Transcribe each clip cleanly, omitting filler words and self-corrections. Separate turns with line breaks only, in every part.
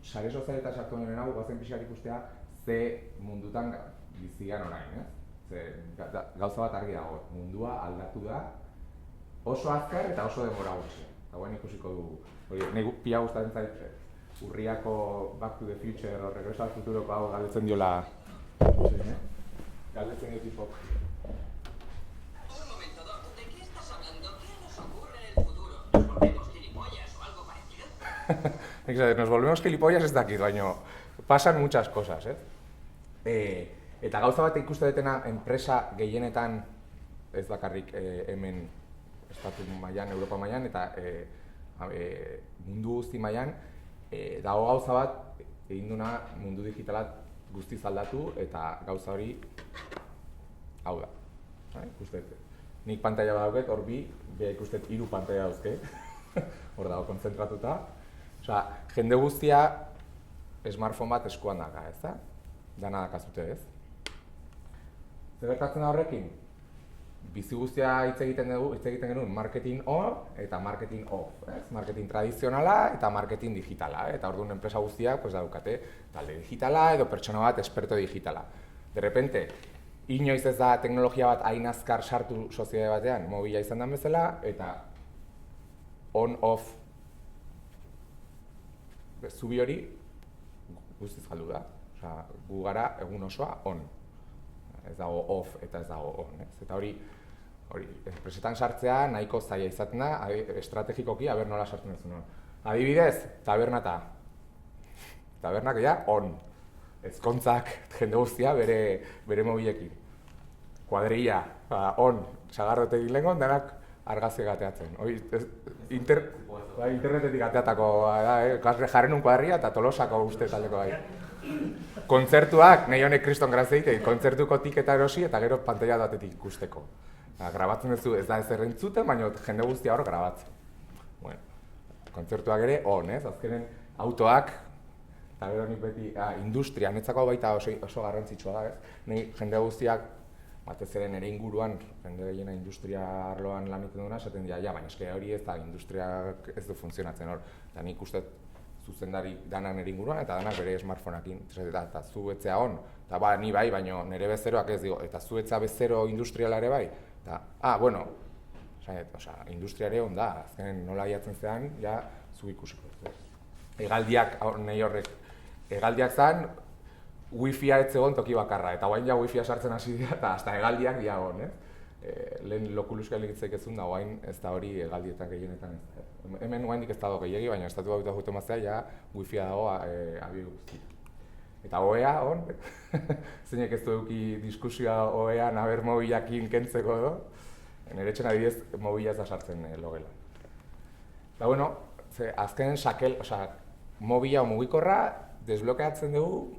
sare sozialetan sartu nire hau, guazen pixkat ikustea, ze mundutan bizian orain, ez? Ze gauza bat argi dago, mundua aldatu da, oso azkar eta oso denbora gutxi. Eta guen ikusiko dugu, nahi pila gustatzen zait, Urriako Back to the Future o Regreso al Futuroko hau galdetzen diola, galdetzen dio tipo.
Un momento, Doc, ¿de qué estás hablando? ¿Qué nos ocurre en el futuro? ¿Nos volvemos gilipollas o algo parecido?
Nos volvemos gilipollas ez dakit, baina pasan muchas cosas, Eta gauza bat ikuste dutena enpresa gehienetan, ez bakarrik hemen estatu mailan, Europa mailan, eta mundu guzti mailan, dago gauza bat egin duna mundu digitalat guztiz aldatu eta gauza hori hau da. Ikustet, nik pantalla bat dauket, hor beha ikustet 3 pantalla dauzke, hor dago konzentratuta. Osea, jende guztia smartphone bat eskuan daga, ez da? Dana dakazute, ez? Zer gertatzen da horrekin? Bizi guztia hitz egiten genuen marketing on eta marketing off, ez? Marketing tradizionala eta marketing digitala, eta orduan enpresa guztiak pues daukate talde digitala edo pertsona bat esperto digitala. De repente, inoiz ez da teknologia bat hain azkar sartu sozietate batean, mobila izan den bezala, eta on-off zubi hori guztiz galdu da. Osea, gu gara egun osoa on. Ez dago off eta ez dago on, ez? Eta hori enpresetan sartzea nahiko zaila izaten da, estrategikoki aber nola sartzen duzun. Adibidez, tabernak ja on. Ezkontzak jende guztia bere mobilekin. Kuadrilla, on, sagardotekin lengon, denak argazki gateatzen. Internetetik gateatako, jarren un kuadrilla eta Tolosako uste taldeko bai. Kontzertuak, nahi honek kriston grazia egite, kontzertuko tiketa erosi eta gero pantalla batetik ikusteko. Grabatzen duzu ez da ez errentzuten, baina jende guztia hor grabatzen. Bueno, kontzertuak ere on, ez? Azkenen autoak, eta gero nik beti, industria, netzako baita oso garrantzitsua da, ez? Nahi jende guztiak, batez ere nire inguruan, jende gehiena industria arloan lan egiten duena, esaten dira, baina eske hori ez da, industriak ez du funtzionatzen hor. Eta nik uste zuzendari danak nire inguruan, eta danak bere smartphoneakin, eta zu betzea on, eta ni bai, baina nire bezeroak ez digo, eta zu betzea bezero industriala ere bai, eta, bueno, industriare on da, azkenen nola jatzen zean, ja, zu ikusiko. Hegaldiak, nahi horrek, hegaldiak zan, wifi-a ez zegoen toki bakarra, eta guain ja wifi-a sartzen hasi dira, eta hasta hegaldiak dia on, lehen lokuluska elikitzeik ezun da, guain ez da hori hegaldietan gehienetan ez. Hemen guaindik ez dago gehiagi, baina estatu bauta jute maztea, ja, wifi-a dago abi guzti. Eta OEA, on, zeinek ez duki diskusioa OEA naber mobilakin kentzeko edo, nire etxen adibidez mobila ez da sartzen logela. Eta bueno, azkenen mobila o mugikorra desblokeatzen dugu,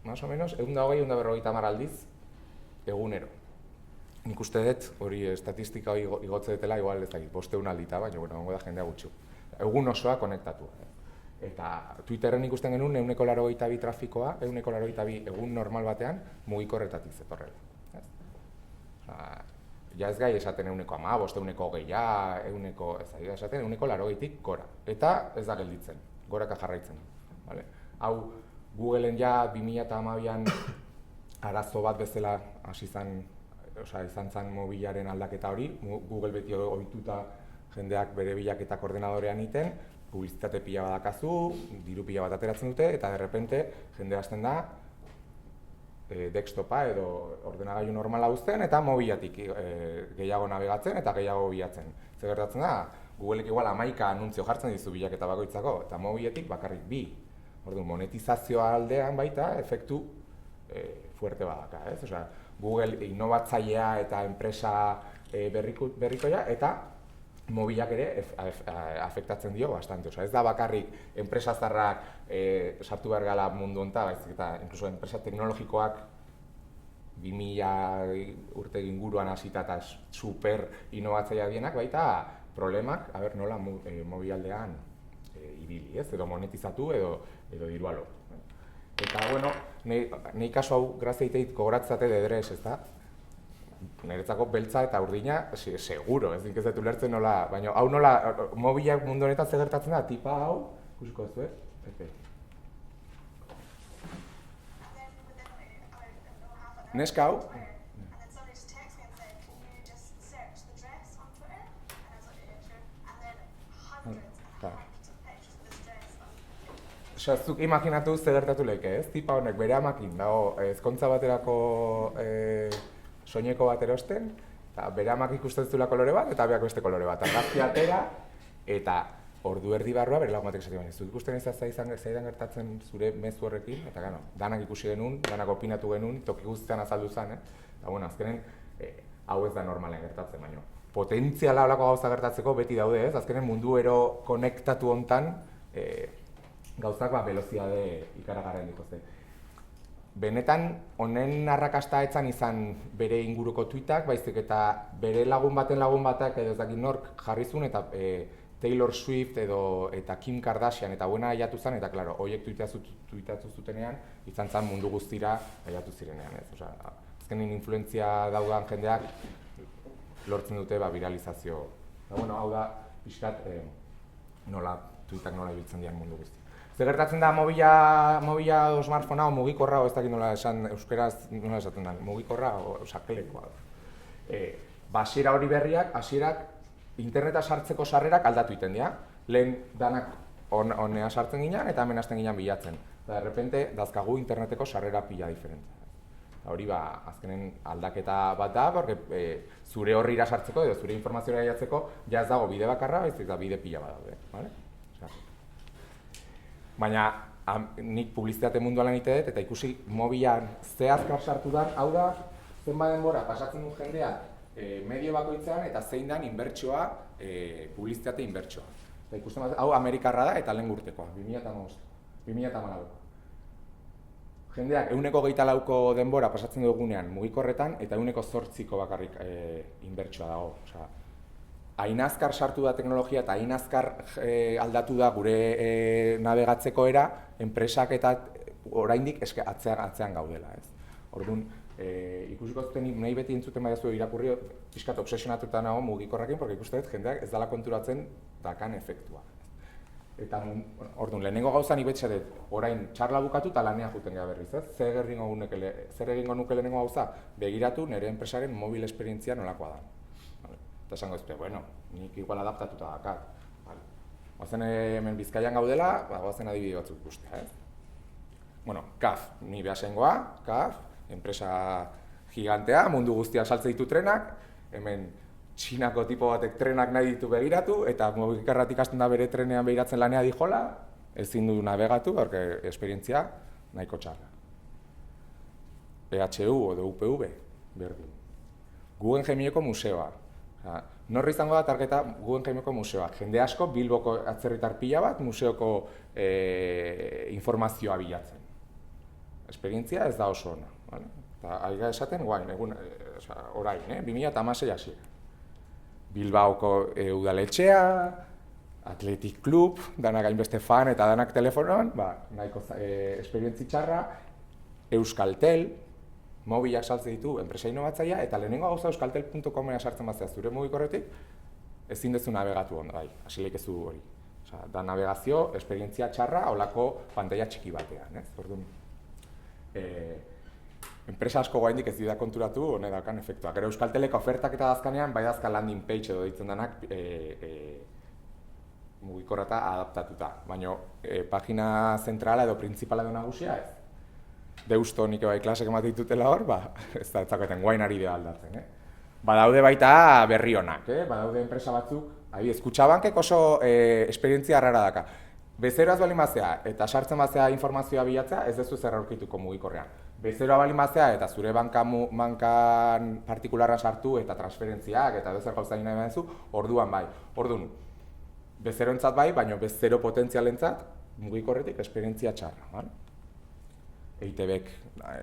más o menos, 120-150 aldiz egunero. Nik uste dut, hori estatistika hori igotze dutela, igual ez dakit, 500 aldita, baina ongo da jendea gutxu. Egun osoa konektatua. Eta Twitterren ikusten genuen 182 trafikoa, 182 egun normal batean mugikorretatik zetorrela. Ja ez gai esaten 115, 120, esaten 180tik gora. Eta ez da gelditzen, goraka jarraitzen. Hau, Googleen ja 2012an arazo bat bezala hasi izan zen mobilaren aldaketa hori, Google beti ohituta jendeak bere bilaketak ordenadorean iten, publizitate pila badakazu, diru pila bat ateratzen dute, eta de repente jende hasten da desktopa edo ordenagailu normala uzten eta mobilatik gehiago nabigatzen eta gehiago bilatzen. Zer gertatzen da, Googleek igual 11 anuntzio jartzen dizu bilaketa bakoitzako, eta mobiletik bakarrik 2. Orduan, monetizazioa aldean baita efektu fuerte badaka, ez? Osea, Google innovatzailea eta enpresa berrikoia eta mobilak ere afektatzen dio bastante. Osea, ez da bakarrik enpresa zarrak sartu behar gala mundu honta, baizik eta incluso enpresa teknologikoak 2000 urte inguruan hasita eta super innovatzailea dienak baita problemak, nola mobilaldean ibili, ez? Edo monetizatu edo dirua lortu. Eta, bueno, nahi kasu hau grazia iteit gogoratzate dedrez, ez da? Niretzako beltza eta urdina, seguro, ez dink ez dut ulertzen nola, baina hau nola, mobilak mundu honetan zer gertatzen da, tipa hau, ikusiko ez du, neska hau, zuk imaginatu ze gertatu leke, ez? Tipa honek bere amakin dago ezkontza baterako soineko bat erosten, eta bere amak ikusten zuela kolore bat, eta beak beste kolore bat. Argazki atera, eta ordu erdi barrua bere lagun batek esatik baina. Zuk ikusten zaidan gertatzen zure mezu horrekin, eta gano, danak ikusi genuen, danak opinatu genuen, toki guztian azaldu zen, eta bueno, azkenen, hau ez da normalen gertatzen, baino. Potentziala holako gauza gertatzeko beti daude, ez? Azkenen mundu ero konektatu hontan, gauzak veloziade ikaragarren dituzte. Benetan, honen arrakasta etzan izan bere inguruko tweetak, baizik eta bere lagun batak edo ez dakit nork jarri zuen eta Taylor Swift eta Kim Kardashian eta buena aiatu zen, eta klaro, horiek tuitatu zutenean, izan zen mundu guztira aiatu zirenean, ez? Osea, azkenin influentzia daudan jendeak lortzen dute viralizazio. Bueno, hau da, pixkat, tweetak nola ibiltzen dian mundu guztia. Zer gertatzen da mobila o smartphonea o mugikorra, o ez dakit nola esan euskeraz nola esaten da, mugikorra o sakelekoa. Hasiera hori berriak, hasierak interneta sartzeko sarrerak aldatu iten dira. Lehen danak honea sartzen ginen eta hemen hasten ginen bilatzen. Eta derrepente dazkagu interneteko sarrera pila diferentzia. Hori azkenen aldaketa bat da, porque zure horrira sartzeko edo zure informazioa jatzeko ja ez dago bide bakarra, baizik da bide pila bat daude. Vale? Baina nik publizitate munduan lan egiten eta ikusi mobilan ze azkar sartu da, hau da, zenbat denbora pasatzen du jendeak medio bakoitzean eta zein dan inbertsioa, publizitate inbertsioa. Eta ikusten bat, hau Amerikarra da eta lehen urtekoa, 2014. Jendeak 124ko denbora pasatzen dugunean mugikorretan eta 108ko bakarrik inbertsioa dago. Hain azkar sartu da teknologia eta hain azkar aldatu da gure navegatzeko era, enpresak eta oraindik atzean gaudela. Orduan, ikusiko zuten nahi beti entzuten baiazu irakurri, pixkat obsesionatuta nago mugikorrekin, porque ikusten dut jendeak ez dela konturatzen dakan efektua. Eta, orduan, lehenengo gauzan ibetxe dut, orain txarla bukatu eta lanea juten gara berriz, ez? Zer egingo nuke lehenengo gauza? Begiratu nire enpresaren mobil esperientzia nolakoa da. Eta esango ezpea, bueno, nik igual adaptatuta dakat. Goazen hemen Bizkaian gaudela, goazen adibide batzuk ikustea, ez? Bueno, CAF, ni behasengoa, CAF, enpresa gigantea, mundu guztia saltze ditu trenak, hemen Txinako tipo batek trenak nahi ditu begiratu, eta mugikorratik hasten da bere trenean begiratzen lanea dijola, ezin du navegatu, porque esperientzia nahiko txarra. PHU edo UPV, berdin. Guggenheimeko museoa. Norri izango da targeta Guggenheimeko museoa. Jende asko Bilboko atzerritar pila bat museoko informazioa bilatzen. Esperientzia ez da oso ona. Eta aiga esaten, orain, 2016 hasiera. Bilbaoko udaletxea, Athletic Club, danak hainbeste fan eta danak telefonoan, nahiko esperientzi txarra, Euskaltel, mobilak saltzen ditu enpresa inovatzailea, eta lehenengo gauza euskaltel.comera sartzen bazea zure mugikorretik, ezin dezu navegatu ondo, hasileik ez du hori. Da navegazio, esperientzia txarra, holako pantalla txiki batean. Orduan, enpresa asko gaindik ez dira konturatu honek daukan efektua. Gero Euskalteleko ofertak eta dazkanean, bai dazka landing page edo ditzen denak mugikorreta adaptatuta. Baina pagina zentrala edo printzipala edo nagusia ez. Deusto nik bai klasek ematen ditutela hor, ez da etzakoeten guain ari dira aldatzen. Badaude baita berri honak, badaude enpresa batzuk, Kutxabankek oso esperientzia arrara daka. Bezeroaz baldin bazea eta sartzen bazea informazioa bilatzea, ez duzu zer aurkituko mugikorrean. Bezeroa baldin bazea eta zure bankan partikularra sartu eta transferentziak eta bezer gauza nahi baduzu, orduan bai. Orduan, bezeroentzat bai, baina bezero potentzialentzat mugikorretik esperientzia txarra. EITBek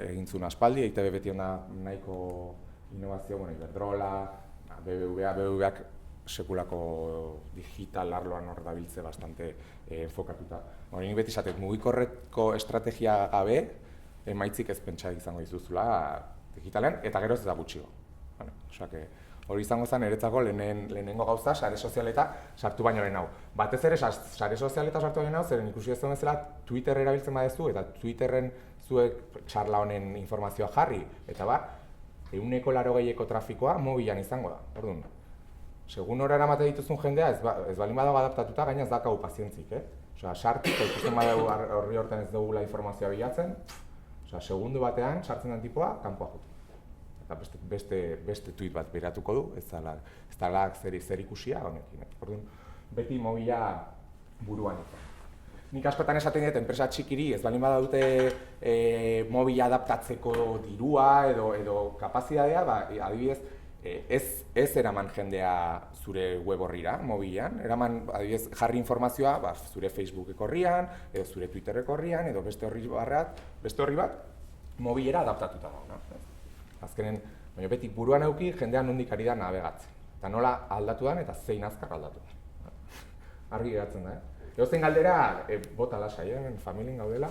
egin zuen aspaldi, EITB beti onda nahiko innovazio, Iberdrola, BBVak sekulako digital arloan hor dabiltze bastante enfokatuta. Nik beti esatet, mugikorreko estrategia gabe, emaitzik ez pentsa izango dituzula digitalean, eta gero ez da gutxigo. hori izango zen niretzako lehenengo gauza sare sozialeta sartu baino lehen hau. Batez ere sare sozialeta sartu baino hau, zeren ikusi ez duen bezala Twitter erabiltzen badezu eta Twitterren zuek txarla honen informazioa jarri eta 180eko trafikoa mobilan izango da. Orduan, segun hori eramate dituzun jendea ez balin badago adaptatuta, gaina ez dakau pazientzik, Osea, sartu eta ikusten badago horri horten ez dugula informazioa bilatzen, osea, segundu batean sartzen den tipoa kanpoa jutu. Eta beste tweet bat beratuko du, ez dala zer ikusia honekin. Orduan, beti mobila buruan izan. Nik askotan esaten dut, enpresa txikiri ez balin badute mobila adaptatzeko dirua edo kapazitatea, adibidez, ez eraman jendea zure web horrira, mobilean, eraman adibidez jarri informazioa zure Facebookeko horrian, edo zure Twitterreko horrian, edo beste horri bat, mobilera adaptatuta dago. Azkenen, baina beti buruan eduki jendean nondik ari da navegatzen. Eta nola aldatu den eta zein azkar aldatu den. Argi geratzen da, Edozein galdera, bota lasai, familien gaudela.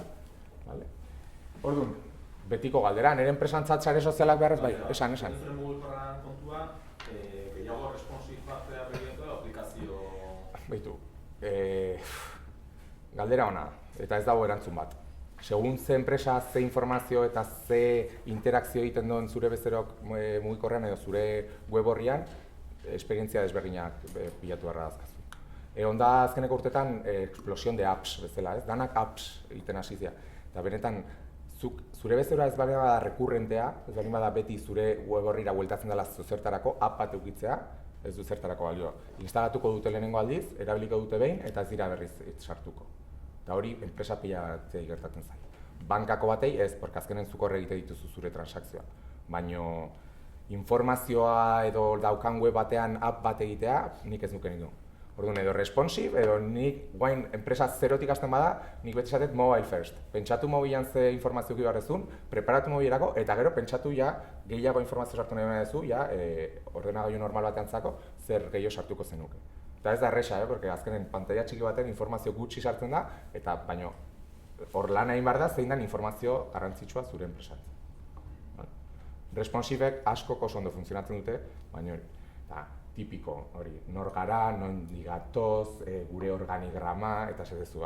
Orduan, betiko galdera, nire enpresantzat sare sozialak beharrez bai, esan.
Zure mugikorraren kontua, gehiago responsibatzea begiratu da aplikazio...
Baitu, galdera ona, eta ez dago erantzun bat. Segun ze enpresa, ze informazio eta ze interakzio egiten duen zure bezerok mugikorrean edo zure web horrian, esperientzia desberdinak pilatu beharra dazkazu. Onda azkeneko urtetan explosion de apps bezala, danak apps egiten hasi dira. Eta benetan, zure bezera ez balin bada rekurrentea, ez balin bada beti zure web horrira bueltatzen dela zertarako app bat eukitzea, ez du zertarako balio. Instalatuko dute lehenengo aldiz, erabiliko dute behin, eta ez dira berriz sartuko. Eta hori, enpresa pilatzea gertatzen zaio. Bankako batei ez, porque azkenen zuk horre egite dituzu zure transakzioa. Baina informazioa edo daukan web batean app bat egitea, nik ez nuke nitu. Orduan, edo responsive, edo nik guain enpresa zerotik hasten bada, nik beti esatet mobile first. Pentsatu mobilan ze informazio gibarrezun, preparatu mobilerako, eta gero pentsatu gehiago informazio sartu nahi baina ja, ordenagailu normal batean zako, zer gehiago sartuko zenuke. Eta ez da erresa, porque azkenen pantalla txiki baten informazio gutxi sartzen da, eta baino hor lan egin behar da zein den informazio garrantzitsua zure enpresatzen. Responsibek asko oso ondo funtzionatzen dute, baina hori, tipiko hori, nor gara, non ligatoz, gure organigrama, eta esatezu,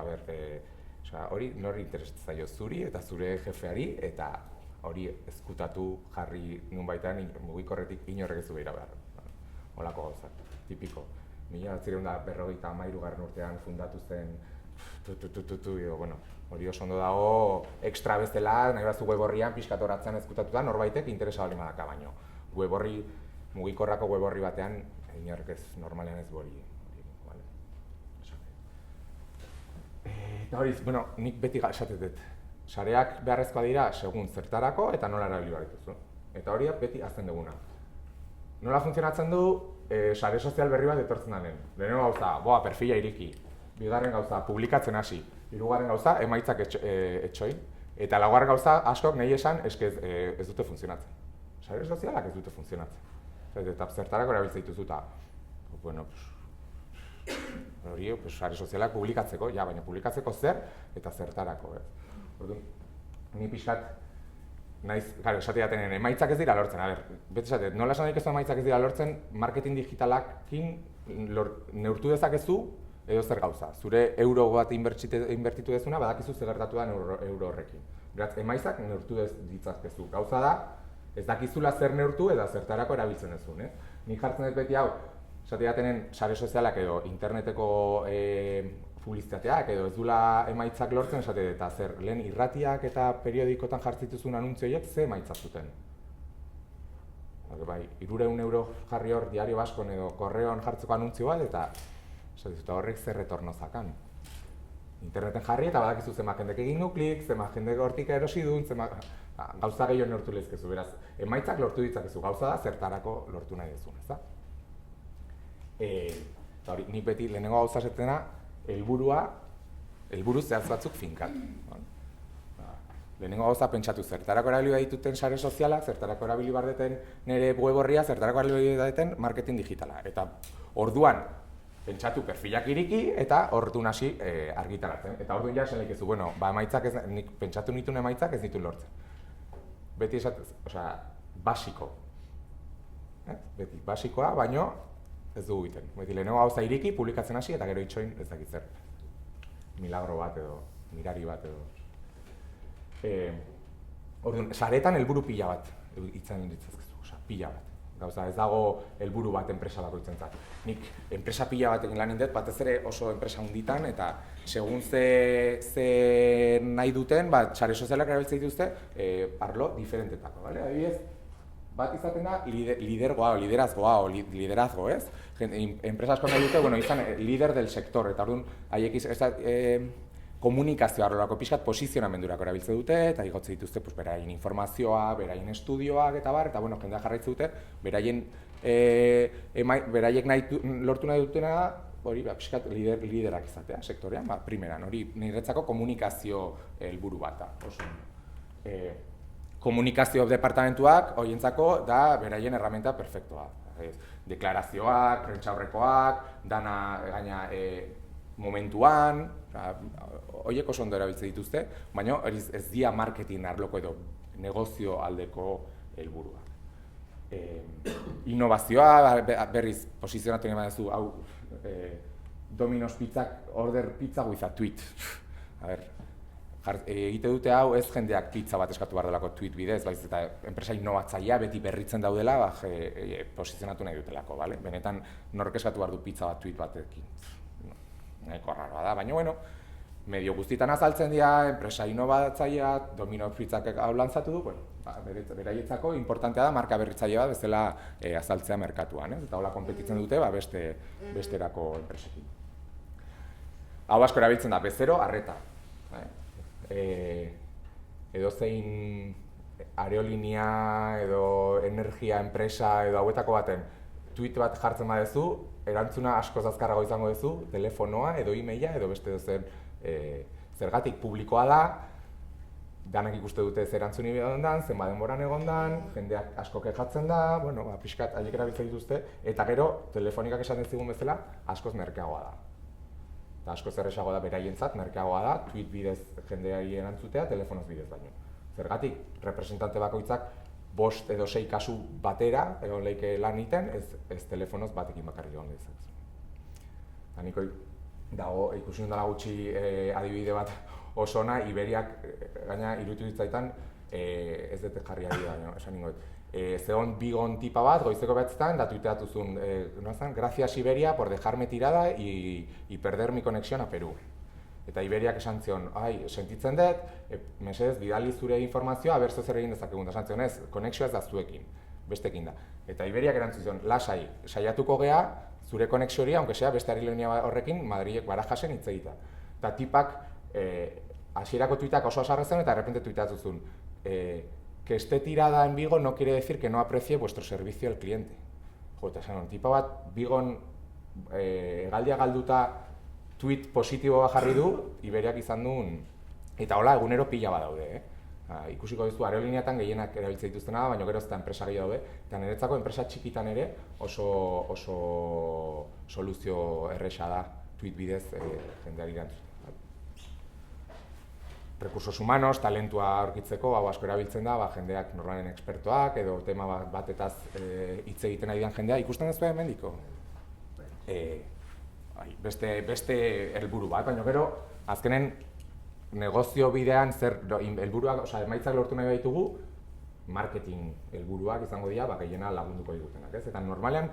hori nor interesatzen zaio zuri eta zure jefeari, eta hori ezkutatu jarri nun baitan mugikorretik inorrek ez du behira behar. Holako gauzak, tipiko. 1953 urtean fundatu zen hori oso ondo dago extra bezala, nahi bazu web horrian pixkat horatzen ezkutatuta norbaitek interesa bali madaka baino. Web horri, mugikorrako web horri batean, inork ez normalean ez hori. Eta hori, nik beti esatetet. Sareak beharrezkoa dira segun zertarako eta nola erabili behar dituzu. Eta hori beti azten duguna. Nola funtzionatzen du sare sozial berri bat etortzen da lehen. Lehenengo gauza, perfila iriki. Bigarren gauza, publikatzen hasi. Hirugarren gauza, emaitzak etxoin. Eta laugarren gauza, askok nahi esan, ez dute funtzionatzen. Sare sozialak ez dute funtzionatzen. Eta zertarako erabiltzen dituzu eta, hori, sare sozialak publikatzeko, baina publikatzeko zer eta zertarako. Orduan, ni pixkat, esate datenen, emaitzak ez dira lortzen, beti esate, nola esan daik ez emaitzak ez dira lortzen, marketing digitalakin neurtu dezakezu edo zer gauza. Zure euro bat inbertitu dezuna, badakizu zer gertatu da euro horrekin. Beraz, emaitzak neurtu ditzazkezu. Gauza da, ez dakizula zer neurtu eta zertarako erabiltzen dezun. Nik jartzen dut beti hau, esate datenen sare sozialak edo interneteko publizitateak edo ez dula emaitzak lortzen, esate eta zer lehen irratiak eta periodikotan jartzituzun anuntzioiek ze emaitza zuten. 300 euro jarri hor Diario Baskon edo Korreoan jartzeko anuntzio bat eta horrek zer retorno zakan. Interneten jarri eta badakizu zenbat jendek egin du klik, zenbat jendek hortik erosi duen, gauza gehiago neurtu lehizkezu, beraz, emaitzak lortu ditzakezu, gauza da zertarako lortu nahi dezun, ezta? Eta hori, nik beti lehenengo gauza zetena, helburu zehaz batzuk finkat. Lehenengo gauza pentsatu zertarako erabili badituten sare sozialak, zertarako erabili bardeten nire web horria, zertarako erabili bardeten marketing digitala. Eta orduan, pentsatu perfilak iriki eta orduan hasi argitaratzen. Eta orduan ja esan lehikezu, emaitzak nik pentsatu nituen emaitzak ez dituen lortzen. Beti esatez, basiko. beti, basikoa, baino ez dugu egiten. Beti lehenengo gauza iriki, publikatzen hasi, eta gero itxoin ez dakit zer. Milagro bat edo, mirari bat edo. Orduan, saretan helburu pila bat itzen ditzazkezu, pila bat. Gauza, ez dago helburu bat enpresa bakoitzentzat. Nik enpresa pila batekin lan indet, batez ere oso enpresa hunditan, eta segun ze nahi duten, sare sozialak erabiltzen dituzte, arlo diferentetako, bale? Adibidez, bat izaten da liderazgo, ez? Enpresa asko nahi dute, bueno, izan lider del sector, eta orduan, haiek komunikazio arlorako pixkat posizionamendurako erabiltzen dute, eta igotze dituzte beraien informazioa, beraien estudioak eta bar, eta bueno, jendea jarraitzen dute, beraiek lortu nahi dutena da, hori, pixkat liderak izatea, sektorean, primeran, hori niretzako komunikazio helburu bat da, oso. Komunikazio departamentuak, horientzako, da beraien erramenta perfektoa. Deklarazioak, prentsaurrekoak, dana gaina momentuan, horiek oso ondo erabiltzen dituzte, baina ez dia marketing arloko edo negozio aldeko helburua. Innovazioa, berriz, posizionatu nahi baduzu, hau, Domino's Pizzak, order pizza with a tweet. A ber, egite dute hau ez jendeak pizza bat eskatu behar delako tweet bidez, baiz eta enpresa innovatzailea beti berritzen daudela, posizionatu nahi dutelako, bale? Benetan nork eskatu behar du pizza bat tweet batekin. Nahiko arraroa da, baina bueno, medio guztietan azaltzen dira, enpresa innovatzailea, Domino's Pizzak hau lantzatu du, bueno, beraientzako importantea da marka berritzaile bat bezala azaltzea merkatuan, eta hola konpetitzen dute besterako enpresekin. Hau asko erabiltzen da, bezero, arreta. Edozein aerolinia edo energia enpresa edo hauetako baten tweet bat jartzen badezu, erantzuna askoz azkarrago izango duzu, telefonoa edo e-maila edo beste dozen zergatik publikoa da, danak ikuste dute zer erantzuni egondan, zenbat denboran egondan, jendeak asko kexatzen da, bueno, pixkat haiek erabiltzen dituzte, eta gero telefonikak esaten zigun bezala askoz merkeagoa da. Eta askoz erresagoa da beraientzat, merkeagoa da, tweet bidez jendeari erantzutea, telefonoz bidez baino. Zergatik, representante bakoitzak 5 edo 6 kasu batera, egon leike lan iten, ez telefonoz batekin bakarrik egon lehizak. Eta niko dago, ikusi dela gutxi adibide bat oso ona, Iberiak gaina iruditu ditzaitan, ez dut jarri ari da, esan ningoet. Zegon bigon tipa bat, goizeko behatzetan, da tuiteatu zuen, gracias Iberia por dejarme tirada y perder mi conexión a Perú. Eta Iberiak esan zion, sentitzen dut, mesedez, bidali zure informazioa, berzo zer egin dezakegun, esan zion ez, konexioa ez da zuekin, bestekin da. Eta Iberiak erantzun zion, lasai, saiatuko gea, zure konexio hori, aunque sea beste aerolínea horrekin, Madrilek Barajasen hitz egita. Eta tipak, hasierako tuitak oso asarra zen, eta de repente tuitatu zuen, que esté tirada en Vigo no quiere decir que no aprecie vuestro servicio al cliente. Jo, eta esan, tipa bat, Vigon hegaldia galduta, tweet positiboa jarri du, Iberiak izan duen, eta hola egunero pila bat daude. Ikusiko duzu, aerolineatan gehienak erabiltzen dituztena da, baina gero ez da enpresa gehiago daude, eta niretzako enpresa txikitan ere oso soluzio erresa da tweet bidez jendeari erantzuten. Recursos humanos, talentua aurkitzeko, hau asko erabiltzen da, jendeak normalen ekspertoak edo tema batetaz hitz egiten ari den jendea, ikusten ez hemendiko? Beste helburu bat, baina gero, azkenen negozio bidean zer helburuak, emaitzak lortu nahi baitugu, marketing helburuak izango dira, gehiena lagunduko digutenak, ez? Eta normalean,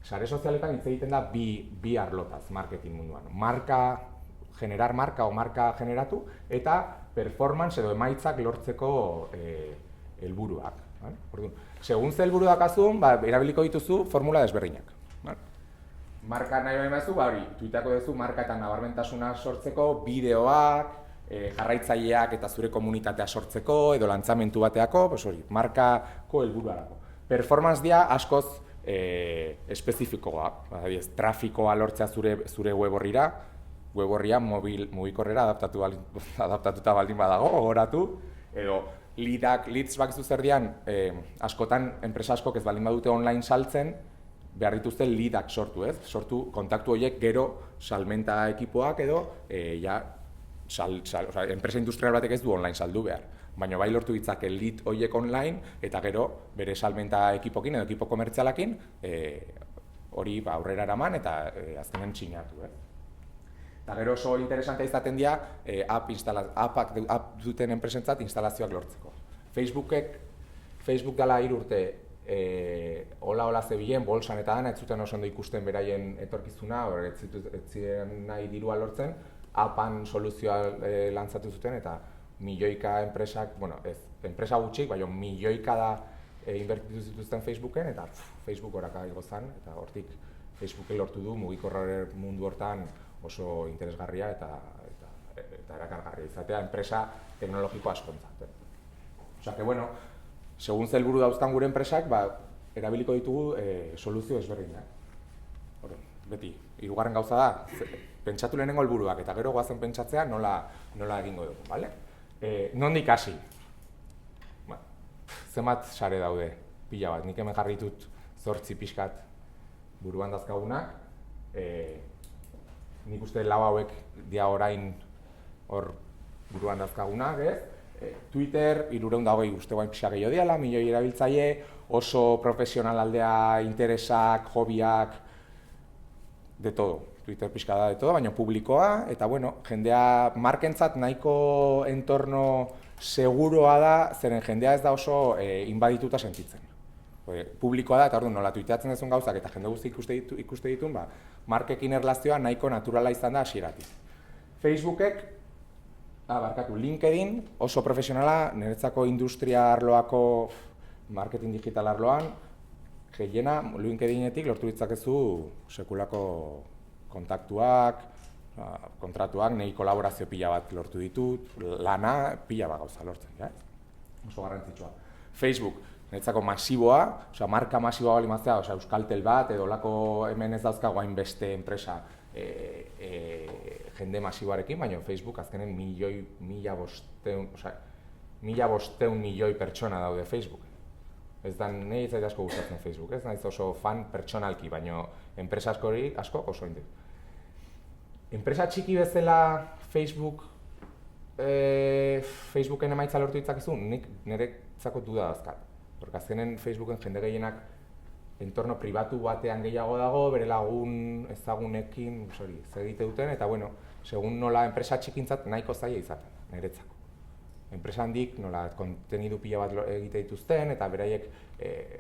sare sozialetan hitz egiten da bi arlotaz marketing munduan. Generar marka o marka generatu, eta performance edo emaitzak lortzeko helburuak. Segun ze helburu dakazun, erabiliko dituzu formula desberdinak. Marka nahi baina zu, hori, tuitako duzu marka eta nabarmentasuna sortzeko, bideoak, jarraitzaileak eta zure komunitatea sortzeko, edo lantzamentu bateako, hori, markako helburuarako. Performance dia askoz espezifikoa, trafikoa lortzea zure web horria mugikorrera adaptatuta baldin badago, gogoratu, edo leads bakizu zer dian, askotan enpresa askok ez baldin badute online saltzen, behar dituzte leadak sortu, ez? Sortu kontaktu horiek gero salmenta ekipoak edo enpresa industrial batek ez du online saldu behar, baina bai lortu ditzake lead horiek online, eta gero bere salmenta ekipokin edo ekipo komertzialakin hori aurrera eraman eta azkenen txinatu. Eta gero oso interesantea izaten dira app duten enpresentzat instalazioak lortzeko. Facebook dela 3 urte hola zebilen, bolsan eta dana, ez zuten oso ondo ikusten beraien etorkizuna, ez ziren nahi dirua lortzen, appan soluzioa lantzatu zuten eta milioika enpresak, enpresa gutxik, baina milioika da inbertitu zituzten Facebooken eta Facebook horaka igo zen, eta hortik Facebooken lortu du mugikorra mundu hortan oso interesgarria eta erakargarria izatea enpresa teknologiko askontzat. Osea que segun ze helburu dauzkan gure enpresak, erabiliko ditugu soluzio ezberdinak. Beti, hirugarren gauza da, pentsatu lehenengo helburuak eta gero goazen pentsatzea nola egingo dugu, bale? Nondik hasi? Zenbat sare daude, pila bat, nik hemen jarri ditut 8 pixkat buruan dazkagunak. Nik uste 4 hauek dia orain hor buruan dazkagunak, Twitter, 320 uste guain pixak gehiago diala, milioi erabiltzaile, oso profesional aldea, interesak, hobiak, de todo. Twitter pixka da de todo, baina publikoa, eta jendea markentzat nahiko entorno seguroa da, zeren jendea ez da oso inbadituta sentitzen. Publikoa da, eta orduan nola tuiteatzen duzun gauzak eta jende guzti ikuste ditun, markekin erlazioa nahiko naturala izan da hasieratik. LinkedIn oso profesionala, niretzako industria arloako marketing digital arloan, gehiena LinkedInetik lortu ditzakezu sekulako kontaktuak, kontratuak, nahi kolaborazio pila bat lortu ditut, lana pila bat gauza lortzen, oso garrantzitsua. Facebook, niretzako masiboa, marka masiboa bali maztea, Euskaltel bat, edo lako hemen ez dauzkago hainbeste enpresa jende masiboarekin, baina Facebook azkenen 1.500.000 milioi pertsona daude Facebook. Ez da, nahi ez asko gustatzen Facebook, ez naiz oso fan pertsonalki, baina enpresa asko oso indik. Enpresa txiki bezala Facebooken emaitza lortu ditzakezu, nik niretzako duda dazkat. Azkenen Facebooken jende gehienak entorno pribatu batean gehiago dago, bere lagun ezagunekin egite duten, eta segun nola enpresa txikintzat nahiko zaila izaten, niretzako. Enpresa handik nola kontenidu pila bat egite dituzten, eta beraiek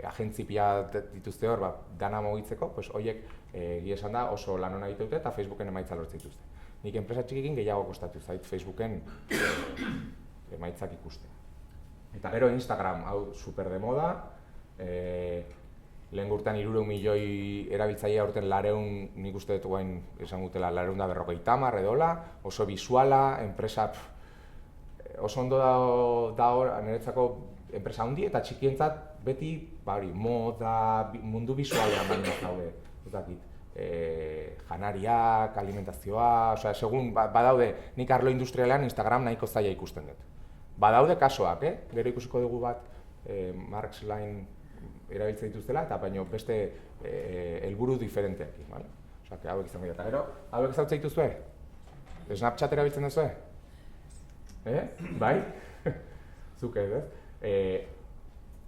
agentzi pila dituzte hor, dana mugitzeko, horiek egia esan da oso lan hona egite dute eta Facebooken emaitza lortzen dituzte. Nik enpresa txikikin gehiago kostatu zait Facebooken emaitzak ikuste. Eta gero Instagram, hau super de moda, lehen gurtan 300 milioi erabiltzailea aurten 200, nik uste dut guain esan gutela 250 edola, oso bisuala, enpresa oso ondo da hor, niretzako enpresa handi eta txikientzat beti moda, mundu bisualean baino zaude, ez dakit, janariak, alimentazioa, segun badaude, nik arlo industrialean Instagram nahiko zaila ikusten dut. Badaude kasoak, gero ikusiko dugu bat Marx Line erabiltzen dituztela, eta baino beste helburu diferenteak. Hauek izango dira. Eta gero, hauek zautzen dituzue? Snapchat erabiltzen duzue? Bai? Zuke, ez?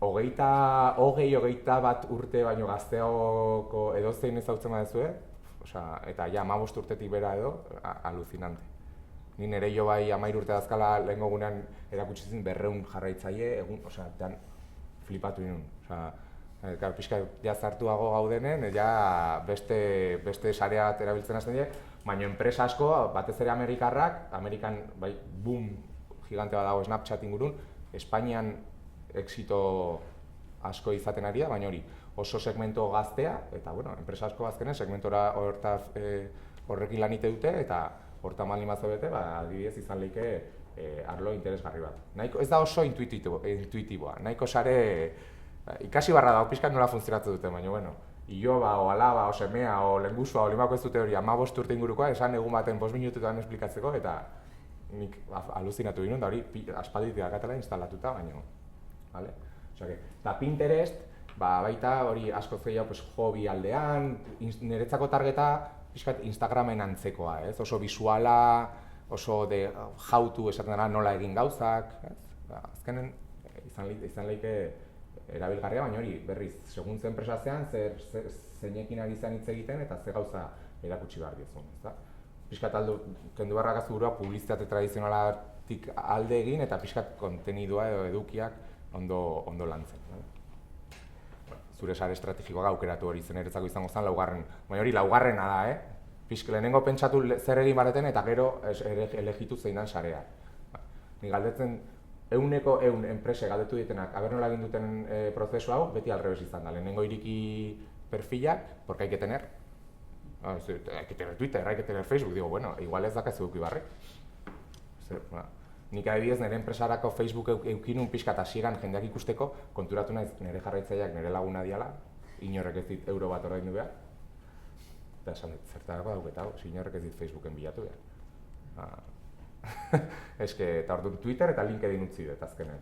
20 bat urte baino gazteago edozein ezautzen baduzue, eta 15 urtetik bera edo, alucinante. Ni nire jo bai 13 urte dazkala lehengo gunean erakutsi zen 200 jarraitzaile, egun, flipatu inun. Pixka zartuago gaudenen, beste sarea bat erabiltzen hasten dira, baina enpresa asko, batez ere Amerikan boom gigante bat dago Snapchat ingurun, Espainian exito asko izaten ari da, baina hori oso segmento gaztea, eta enpresa asko azkenen segmentora horrekin lan ite dute, eta hortan malin bat zaudete, adibidez izan leike arlo interesgarri bat. Ez da oso intuitiboa, nahiko sare ikasi barra dago pixkat nola funtzionatzen dute, baina iloba, o alaba, o semea, o lengusua, o limako ez dute hori 15 urte ingurukoa, esan egun baten 5 minututan esplikatzeko, eta nik aluzinatu ginen, da hori aspalditik dakatela instalatuta, baina. Eta Pinterest, baita hori asko gehiago hobi aldean, niretzako targeta pixkat Instagramen antzekoa, oso bisuala, oso de jautu esaten dara nola egin gauzak, ez? Azkenen izan leike erabilgarria, baina hori berriz, segun ze enpresa zean, zeinekin ari zean hitz egiten eta ze gauza erakutsi behar diezun, ezta? Piskat kendu beharrak azurua publizitate tradizionalatik alde egin eta piskat kontenidua edo edukiak ondo lantzen. Zure sare estrategikoak aukeratu hori zen eretzako izango zen laugarren. Baina hori laugarrena da, lehenengo pentsatu zer egin bareten eta gero elegitu zein dan sarea. Ni galdetzen, 100% enprese galdetu ditenak, aber nola egin duten prozesu hau, beti alrebes izan da. Lehenengo iriki perfilak, porque hay que tener. Hay que tener Twitter, hay que tener Facebook. Digo, bueno, igual ez dakazu eduki barrek. Nik adibidez nire enpresarako Facebook eukinun pixka eta hasieran jendeak ikusteko, konturatu naiz nire jarraitzaileak nire laguna diala, inorrek ez dit euro bat ordaindu behar. Eta esan dit, zertarako dauketago, inorrek ez dit Facebooken bilatu behar. Eta orduan Twitter eta LinkedIn utzi dut azkenen.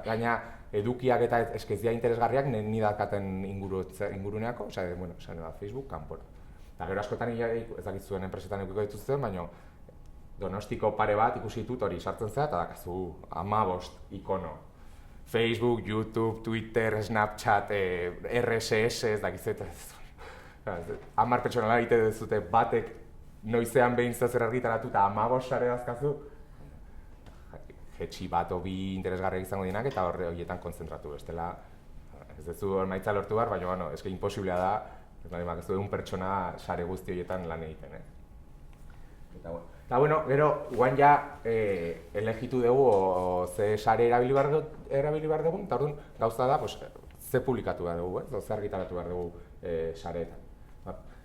Gaina edukiak eta eskizia interesgarriak ni dakaten inguruneako, Facebook kanpora. Eta gero askotan ez dakit zuen enpresetan eukiko dituzten, baina Donostiko pare bat ikusi ditut hori sartzen zera eta dakazu 15 ikono. Facebook, YouTube, Twitter, Snapchat, RSS, ez dakizet. 10 pertsonala egite duzute batek noizean behin zer argitaratu eta 15 sare dazkazu. Jetxi bat o bi interesgarriak izango dinak eta horietan konzentratu. Bestela, ez duzu emaitza lortu behar, baina eske imposiblea da, ez du egun pertsona sare guzti horietan lan egiten. Eta gero, guain ja elegitu dugu ze sare erabili behar dugu, eta orduan gauza da ze publikatu behar dugu, ze argitaratu behar dugu sareetan.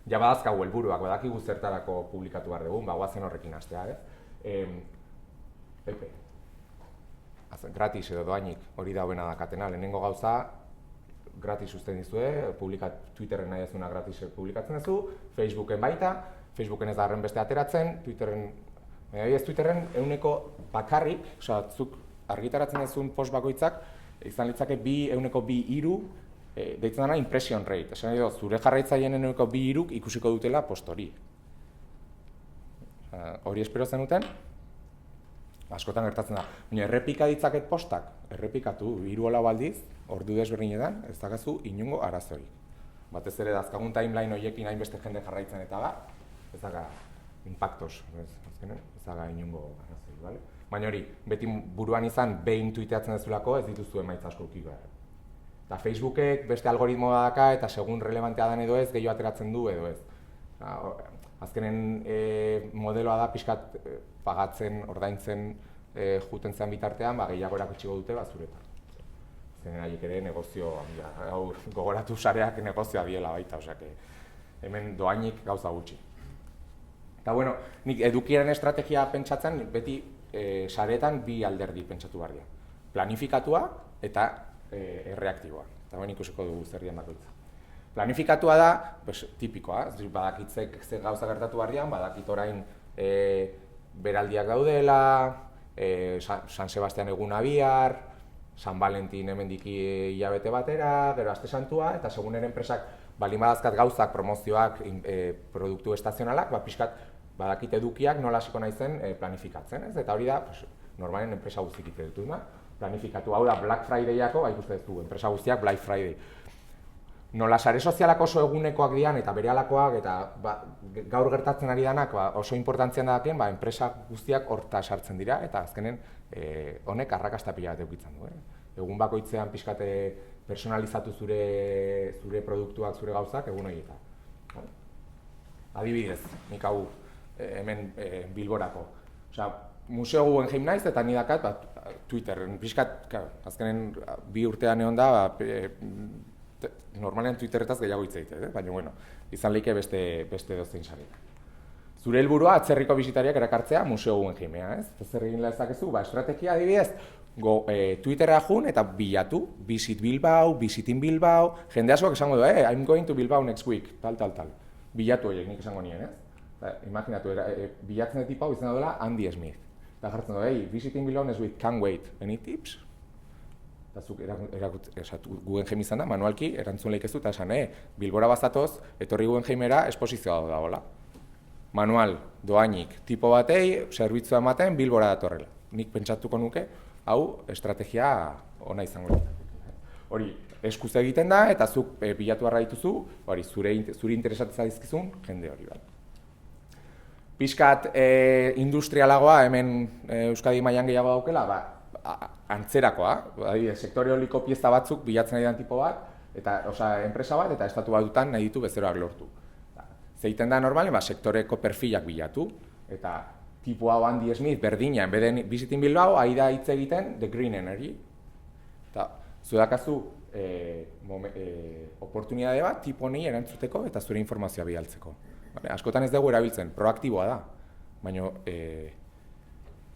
Ja badazkagu helburuak, badakigu zertarako publikatu behar dugu, guazen horrekin hastea, gratis edo doainik hori da hoena dakatena, lehenengo gauza gratis uzten dizue, Twitterren nahi ezuna gratis publikatzen duzu, Facebooken baita, Facebooken ez da horren beste ateratzen, Twitterren 100% bakarrik, zuk argitaratzen duzun post bakoitzak, izan litzake 2-3 deitzen dena impression rate. Esan edo, zure jarraitzaileen 2-3 ikusiko dutela post hori. Hori espero zenuten, askotan gertatzen da. Baina errepika ditzaket postak, errepikatu 3-4 aldiz, ordu desberdinetan, ez dakazu inongo arazorik. Batez ere dazkagun timeline horiekin hainbeste jende jarraitzen eta da, ez daga impactos, ez daga inongo arrazoi, bale? Baina hori, beti buruan izan behin tuiteatzen dezulako ez dituzu emaitza asko eduki behar. Eta Facebookek beste algoritmoa daka eta segun relevantea den edo ez, gehiago ateratzen du edo ez. Azkenen modeloa da pixkat pagatzen, ordaintzen juten zean bitartean, gehiago erakutsiko dute zuretan. Zenen haiek ere negozio, gogoratu sareak negozioa diela baita, hemen doainik gauza gutxi. Eta bueno, nik edukiaren estrategia pentsatzen beti sareetan 2 alderdi pentsatu behar dira. Planifikatua eta erreaktiboa. Eta ben ikusiko dugu zer dian bakoitza. Planifikatua da, tipikoa, badakitzek ze gauza gertatu behar dian, badakit orain beraldiak daudela, San Sebastian eguna bihar, San Valentin hemendiki hilabete batera, gero aste santua, eta segun ere enpresak balin badazkat gauzak, promozioak, produktu estazionalak, pixkat badakit edukiak nola hasiko naizen planifikatzen, ez? Eta hori da, normalen enpresa guztik ite dut planifikatu. Hau da, Black Friday-ako, ikuste duzu, enpresa guztiak Black Friday. Nola sare sozialak oso egunekoak dian eta berehalakoak eta gaur gertatzen ari danak oso importantzian daken, enpresa guztiak horta sartzen dira eta azkenen honek arrakasta pila bat edukitzen du. Egun bakoitzean pixkate personalizatu zure produktuak, zure gauzak, egun horietan. Adibidez, nik hau hemen Bilborako. Museo Guggenheim naiz eta ni dakat Twitterren, pixkat, azkenen 2 urtean egon da, normalean Twitterretaz gehiago hitz egite, baina izan leike beste dozein saretan. Zure helburua atzerriko bisitariak erakartzea Museo Guggenheimea, ez? Zer egin lezakezu, estrategia adibidez, Twitterra jun eta bilatu, Visit Bilbao, Visiting Bilbao, jende askoak esango du, I'm going to Bilbao next week, tal. Bilatu horiek nik esango nien, ez? Imaginatu, bilatzen dut hau izan dela Andy Smith. Eta jartzen du, Visiting Bilbao next week, can't wait, any tips? Eta zuk Guggenheim izan da, manualki erantzun lehik ez dut, eta esan, Bilbora bazatoz, etorri Guggenheimera esposizioa dagoela. manual, doainik, tipo batei, zerbitzua ematen, Bilbora datorrela. Nik pentsatuko nuke, hau, estrategia ona izango da. Hori, eskuz egiten da, eta zuk bilatu barra dituzu, hori, zure interesatzen zaizkizun, jende hori bat. Piskat industrialagoa, hemen Euskadi mailan gehiago daukela, antzerakoa, sektore holiko pieza batzuk bilatzen nahi den tipo bat, eta, enpresa bat, eta estatu batutan nahi ditu bezeroak lortu. Zeiten da normalen, sektoreko perfilak bilatu, eta tipo hau Andy Smith berdina, enbeden bizitin Bilbao, ahi da hitz egiten The Green Energy. Eta zudakazu oportunidade bat, tipo honi erantzuteko eta zure informazioa bialtzeko. Askotan ez dugu erabiltzen, proaktiboa da, baina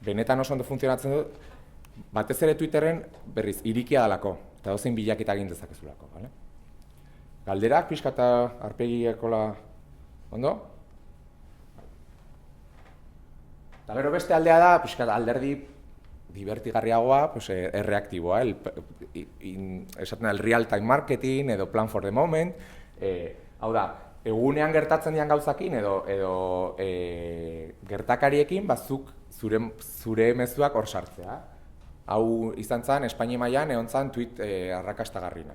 benetan oso ondo funtzionatzen dut, batez ere Twitterren berriz irikia dalako, eta dozein bilaketa egin dezakezulako. Galderak, pixka eta arpegiakola ondo? Eta gero beste aldea da, pixka alderdi divertigarriagoa, erreaktiboa, esaten da, el real-time marketing edo plan for the moment, hau da, egunean gertatzen dian gauzakin edo gertakariekin bazuk zure mezuak hor sartzea. Hau izan zen, Espainia mailan egon zen tweet arrakastagarrina.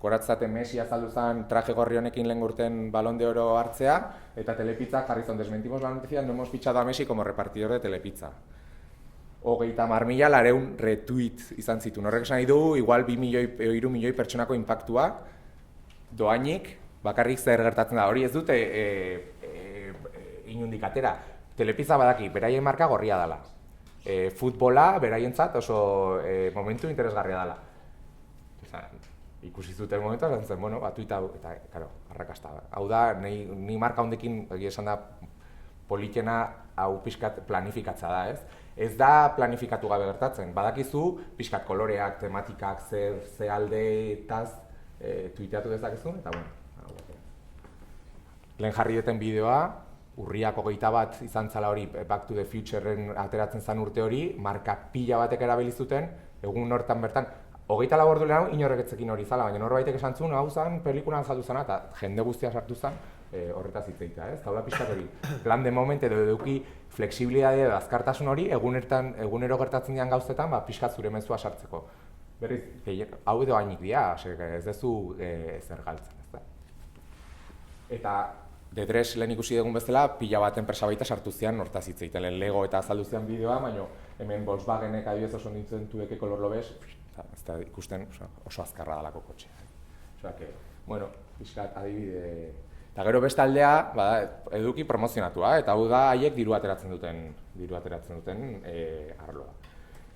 Goratzaten Messi azaldu zen traje gorri honekin lehen urten Balón de Oro hartzea, eta Telepizza jarri zon, desmentimos la noticia, no hemos fichado a Messi como repartidor de Telepizza. 30.400 retweet izan zituen. Horrek esan nahi du, igual 2 milioi pertsonako inpaktua, doainik, bakarrik zer gertatzen da. Hori ez dute inundik atera. Telepizza badaki, beraien marka gorria dela. Futbola, beraientzat oso momentu interesgarria dela. Ikusi zuten momentu, zen, bueno, tuita, eta, karo, arrakasta. Hau da, ni marka hondekin, egia esan da, politena hau pixkat planifikatza da, ez? Ez da planifikatu gabe gertatzen. Badakizu, pixkat koloreak, tematikak, ze aldeetaz tuiteatu dezakezun, eta, bueno, lehen jarri duten bideoa, urriak 21 izan zala hori, Back to the Future-en ateratzen zen urte hori, marka pila batek erabili zuten, egun hortan bertan, 24 ordu lehenago inorrek etzekin hori zala, baina norbaitek esan zuen, hau zen, pelikulan saldu zena, eta jende guztia sartu zen horretaz hitz egitea, ez? Taula pixkat hori, plan de moment edo eduki flexibilidade edo azkartasun hori, egunero gertatzen dian gauzetan, pixkat zure mezua sartzeko. Berriz, hau edo hainik dira, ez dezu zer galtzen, ez da? Eta D3 lehen ikusi dugun bezala, pila bat enpresa baita sartu zian hortaz hitz egiten, Lego eta azaldu zian bideoa, baina hemen Volkswagenek adibidez oso nintzen tueke kolor lobez, ez da ikusten oso azkarra dalako kotxea. Osea, bueno, pixkat adibide. Eta gero beste aldea, eduki promozionatua, eta hau da haiek diru ateratzen duten arloa.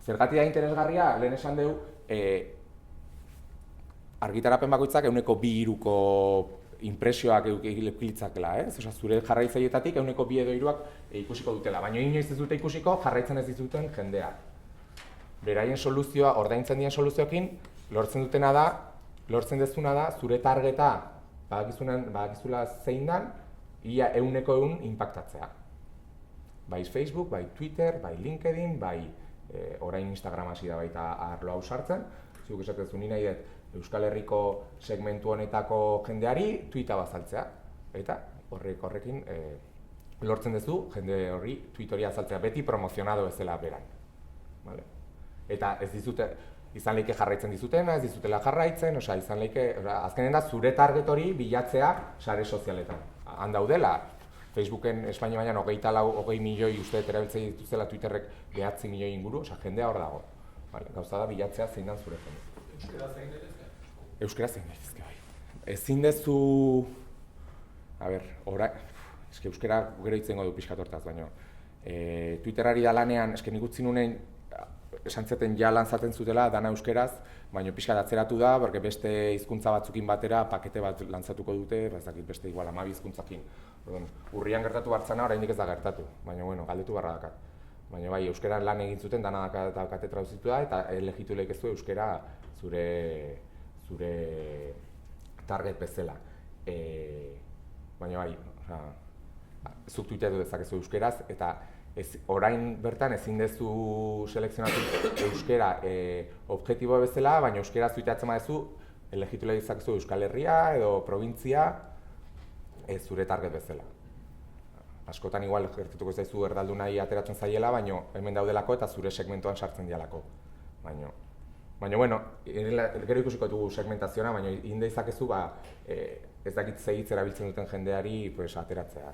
Zergatik da interesgarria, lehen esan dugu, argitarapen bakoitzak 1/2 impresioak eukilitzakela, ez? Osea, zure jarraitzaileetatik 1/2 edo 3 ikusiko dutela, baina inoiz ez dute ikusiko jarraitzen ez dituzten jendeak. Beraien soluzioa, ordaintzen dien soluzioekin, lortzen dezuna da, zure targeta, badakizula zein dan, ia 100% inpaktatzea. Bai Facebook, bai Twitter, bai LinkedIn, bai orain Instagram hasi da baita arlo hau sartzen, zuk esatezu ni nahi dut Euskal Herriko segmentu honetako jendeari tweeta bazaltzea, eta horrekin lortzen duzu jende horri tweet hori azaltzea, beti promozionado bezala beran. Eta ez dizute, izan leike jarraitzen dizutena, ez dizutela jarraitzen, osea, izan leike, azkenen da zure target hori bilatzea sare sozialetan. Han daudela, Facebooken Espainia mailan 20 milioi uste erabiltzen dituzela, Twitterrek 9 milioi inguru, osea, jendea hor dago. Gauza da bilatzea zein dan zure jende.
Euskera zein daitezke?
Euskera zein daitezke, bai. Ezin dezu, euskera gero hitzengo du pixkat hortaz, baina Twitterari da lanean, nik utzi nunen, esan zeten ja lanzaten zutela, dana euskeraz, baina pixkat atzeratu da, porque beste hizkuntza batzukin batera pakete bat lantzatuko dute, ez dakit beste igual 12 hizkuntzakin. Urrian gertatu hartzana, oraindik ez da gertatu, baina bueno, galdetu barra dakat. Baina bai, euskeran lan egin zuten, dana daukate traduzitu da, eta elegitu leikezu euskera zure target bezala. Baina bai, zuk tuiteatu dezakezu euskeraz, eta orain bertan ezin dezu selekzionatu euskera objektibo bezala, baina euskera tuiteatzen badezu, elegitu dezakezu Euskal Herria edo provintzia zure target bezala. askotan igual gertatuko ez daizu erdaldunai ateratzen zaiela, baino hemen daudelako eta zure segmentuan sartzen dialako. Baina bueno, gero ikusiko dugu segmentazioa, baina inde izakezu ez dakit ze hitz erabiltzen duten jendeari ateratzea.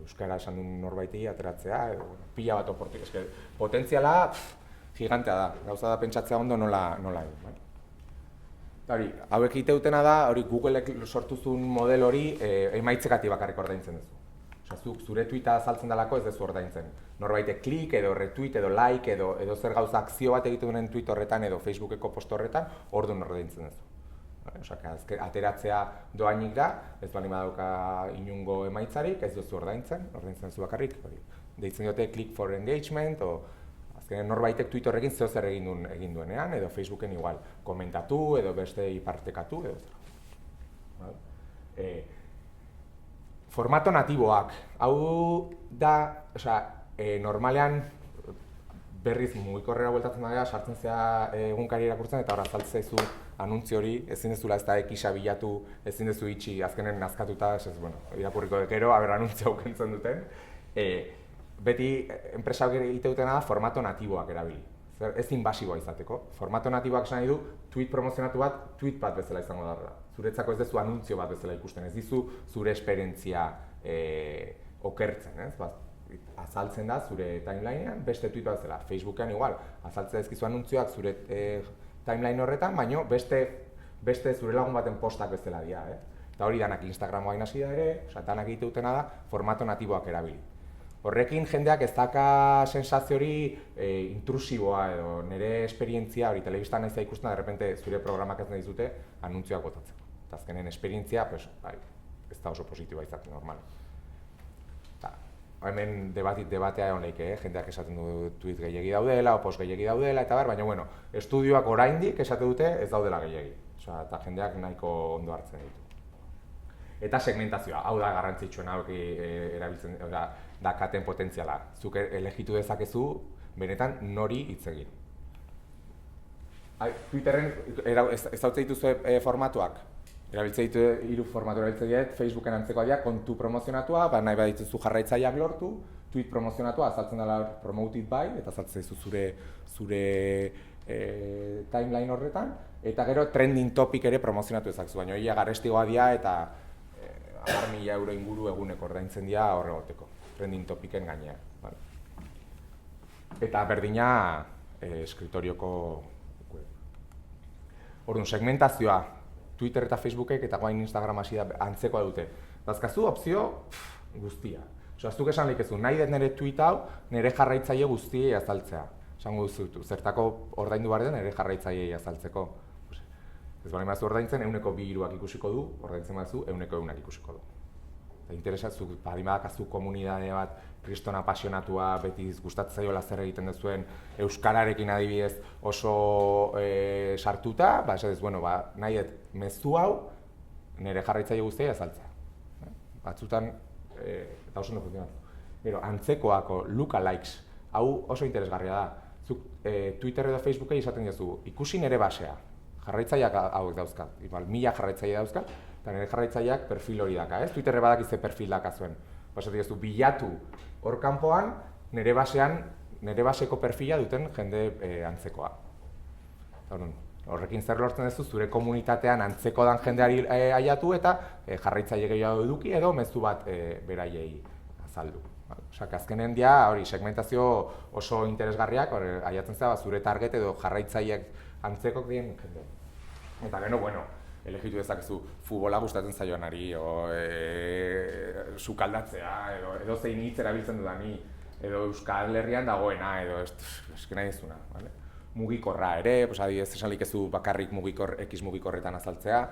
Euskara esan duen norbaiti ateratzea, pila bat oportik. Potentziala gigantea da, gauza da pentsatzea ondo nola egin. Hauek iteutena da, Googleek sortu zuen model hori emaitzekati bakarrik ordaintzen duzu. Zuk zure tweeta azaltzen dalako ez duzu ordaintzen. Norbaitek klik edo retweet edo like edo zer gauza akzio bat egiten duen tweet horretan edo Facebookeko post horretan orduan ordaintzen duzu. Ateratzea doainik da, ez bali badauka inungo emaitzarik, ez duzu ordaintzen duzu bakarrik. Deitzen diote click for engagement, azkenean norbaitek tweet horrekin zeo zer egin duenean, edo Facebooken igual, komentatu edo beste ipartekatu edo zer. Formato natiboak, hau da, normalean berriz mugikorrera bueltatzen dira, sartzen zea egunkari irakurtzen eta hor azaltzaizu anuntzio hori, ezin dezula ez da ekisa bilatu, ezin dezu itxi, azkenen nazkatuta, irakurriko gero, anuntzio aukentzen duten. Beti enpresa hau egiteutena da formato natiboak erabili. Ez inbasiboa izateko. Formato natiboak esan nahi du, tweet promozionatu bat, tweet bat bezala izango da. Zuretzako ez dezu anuntzio bat bezala ikusten, ez dizu zure esperientzia okertzen, azaltzen da zure timelinean, beste tweet bat bezala. Facebookean igual, azaltzen dizkizu anuntzioak zure timeline horretan, baino beste zure lagun baten postak bezala dira. Eta hori danak Instagramoa hasi da ere, danak egiteutena da, formato natiboak erabili. Horrekin jendeak ez daka sensazio hori intrusiboa edo nire esperientzia hori telebistan nahiz da ikusten da derrepente zure programak ez nahi dizute anuntzioak botatzeko. Eta azkenen esperientzia ez da oso positiboa izaten normal. Hemen debatea egon lehike, jendeak esaten du tweet gehiegi daudela, post gehiegi daudela, eta baina estudioak oraindik esate dute ez daudela gehiegi. Eta jendeak nahiko ondo hartzen ditu. Eta segmentazioa, hau da garrantzitsuena erabiltzen dakaten potentziala. Zuk elegitu dezakezu, benetan nori hitz egin. Twitterren ezautze dituzu formatuak. Erabiltzen ditu 3 formatu erabiltzen diet, Facebooken antzekoa dira, kontu promozionatua, nahi badituzu jarraitzaileak lortu, tweet promozionatua, azaltzen dela promoted by, eta azaltzen dizu zure timeline horretan, eta gero trending topic ere promozionatu ezakezu, baina hori garestigoa dira eta 10.000 euro inguru eguneko ordaintzen dira horregoteko, trending topicen gainean. Eta berdina escritorioko web. Orduan, segmentazioa, Twitter eta Facebookek eta guain Instagram hasi da antzekoa dute. Dazkazu opzio guztia. Zuk esan lehikezu, nahi dut nire tweet hau, nire jarraitzaile guztiei azaltzea. Esango duzu, zertako ordaindu behar den nire jarraitzaileei azaltzeko. Ez bali mazu ordaintzen, 2 ikusiko du, ordaintzen mazu, 100 ikusiko du. Eta interesatzuk, badimakazu komunidade bat, kriston apasionatua, beti gustatzen zaiola zer egiten duzuen, euskararekin adibidez oso sartuta, esatez, nahi dut mezu hau, nire jarraitzaile guztiei azaltzea. Batzutan, eta oso ondo funtzionatu. Gero, antzekoako lookalikes, hau oso interesgarria da. Zuk Twitter edo Facebookei esaten dizu, ikusi nire basea. Jarraitzaileak hauek dauzkat, 1000 jarraitzaile dauzkat, eta nire jarraitzaileak perfil hori daka, ez? Twitterre badakize perfil dakazuzen. Esaten dizu, bilatu hor kanpoan, nire baseko perfila duten jende antzekoa. Horrekin zer lortzen duzu, zure komunitatean antzeko dan jendeari aiatu eta jarraitzaile gehiago eduki edo mezu bat beraiei azaldu. Azkenen hori segmentazio oso interesgarriak, aiatzen zera zure target edo jarraitzaileak antzekok dien jende. Eta gero, elegitu dezakezu futbola gustatzen zaioanari, sukaldatzea, edo zein hitz erabiltzen dudani, edo Euskal Herrian dagoena, edo eski nahi dizuna. Mugikorra ere, adibidez esan likezu bakarrik X mugikorretan azaltzea.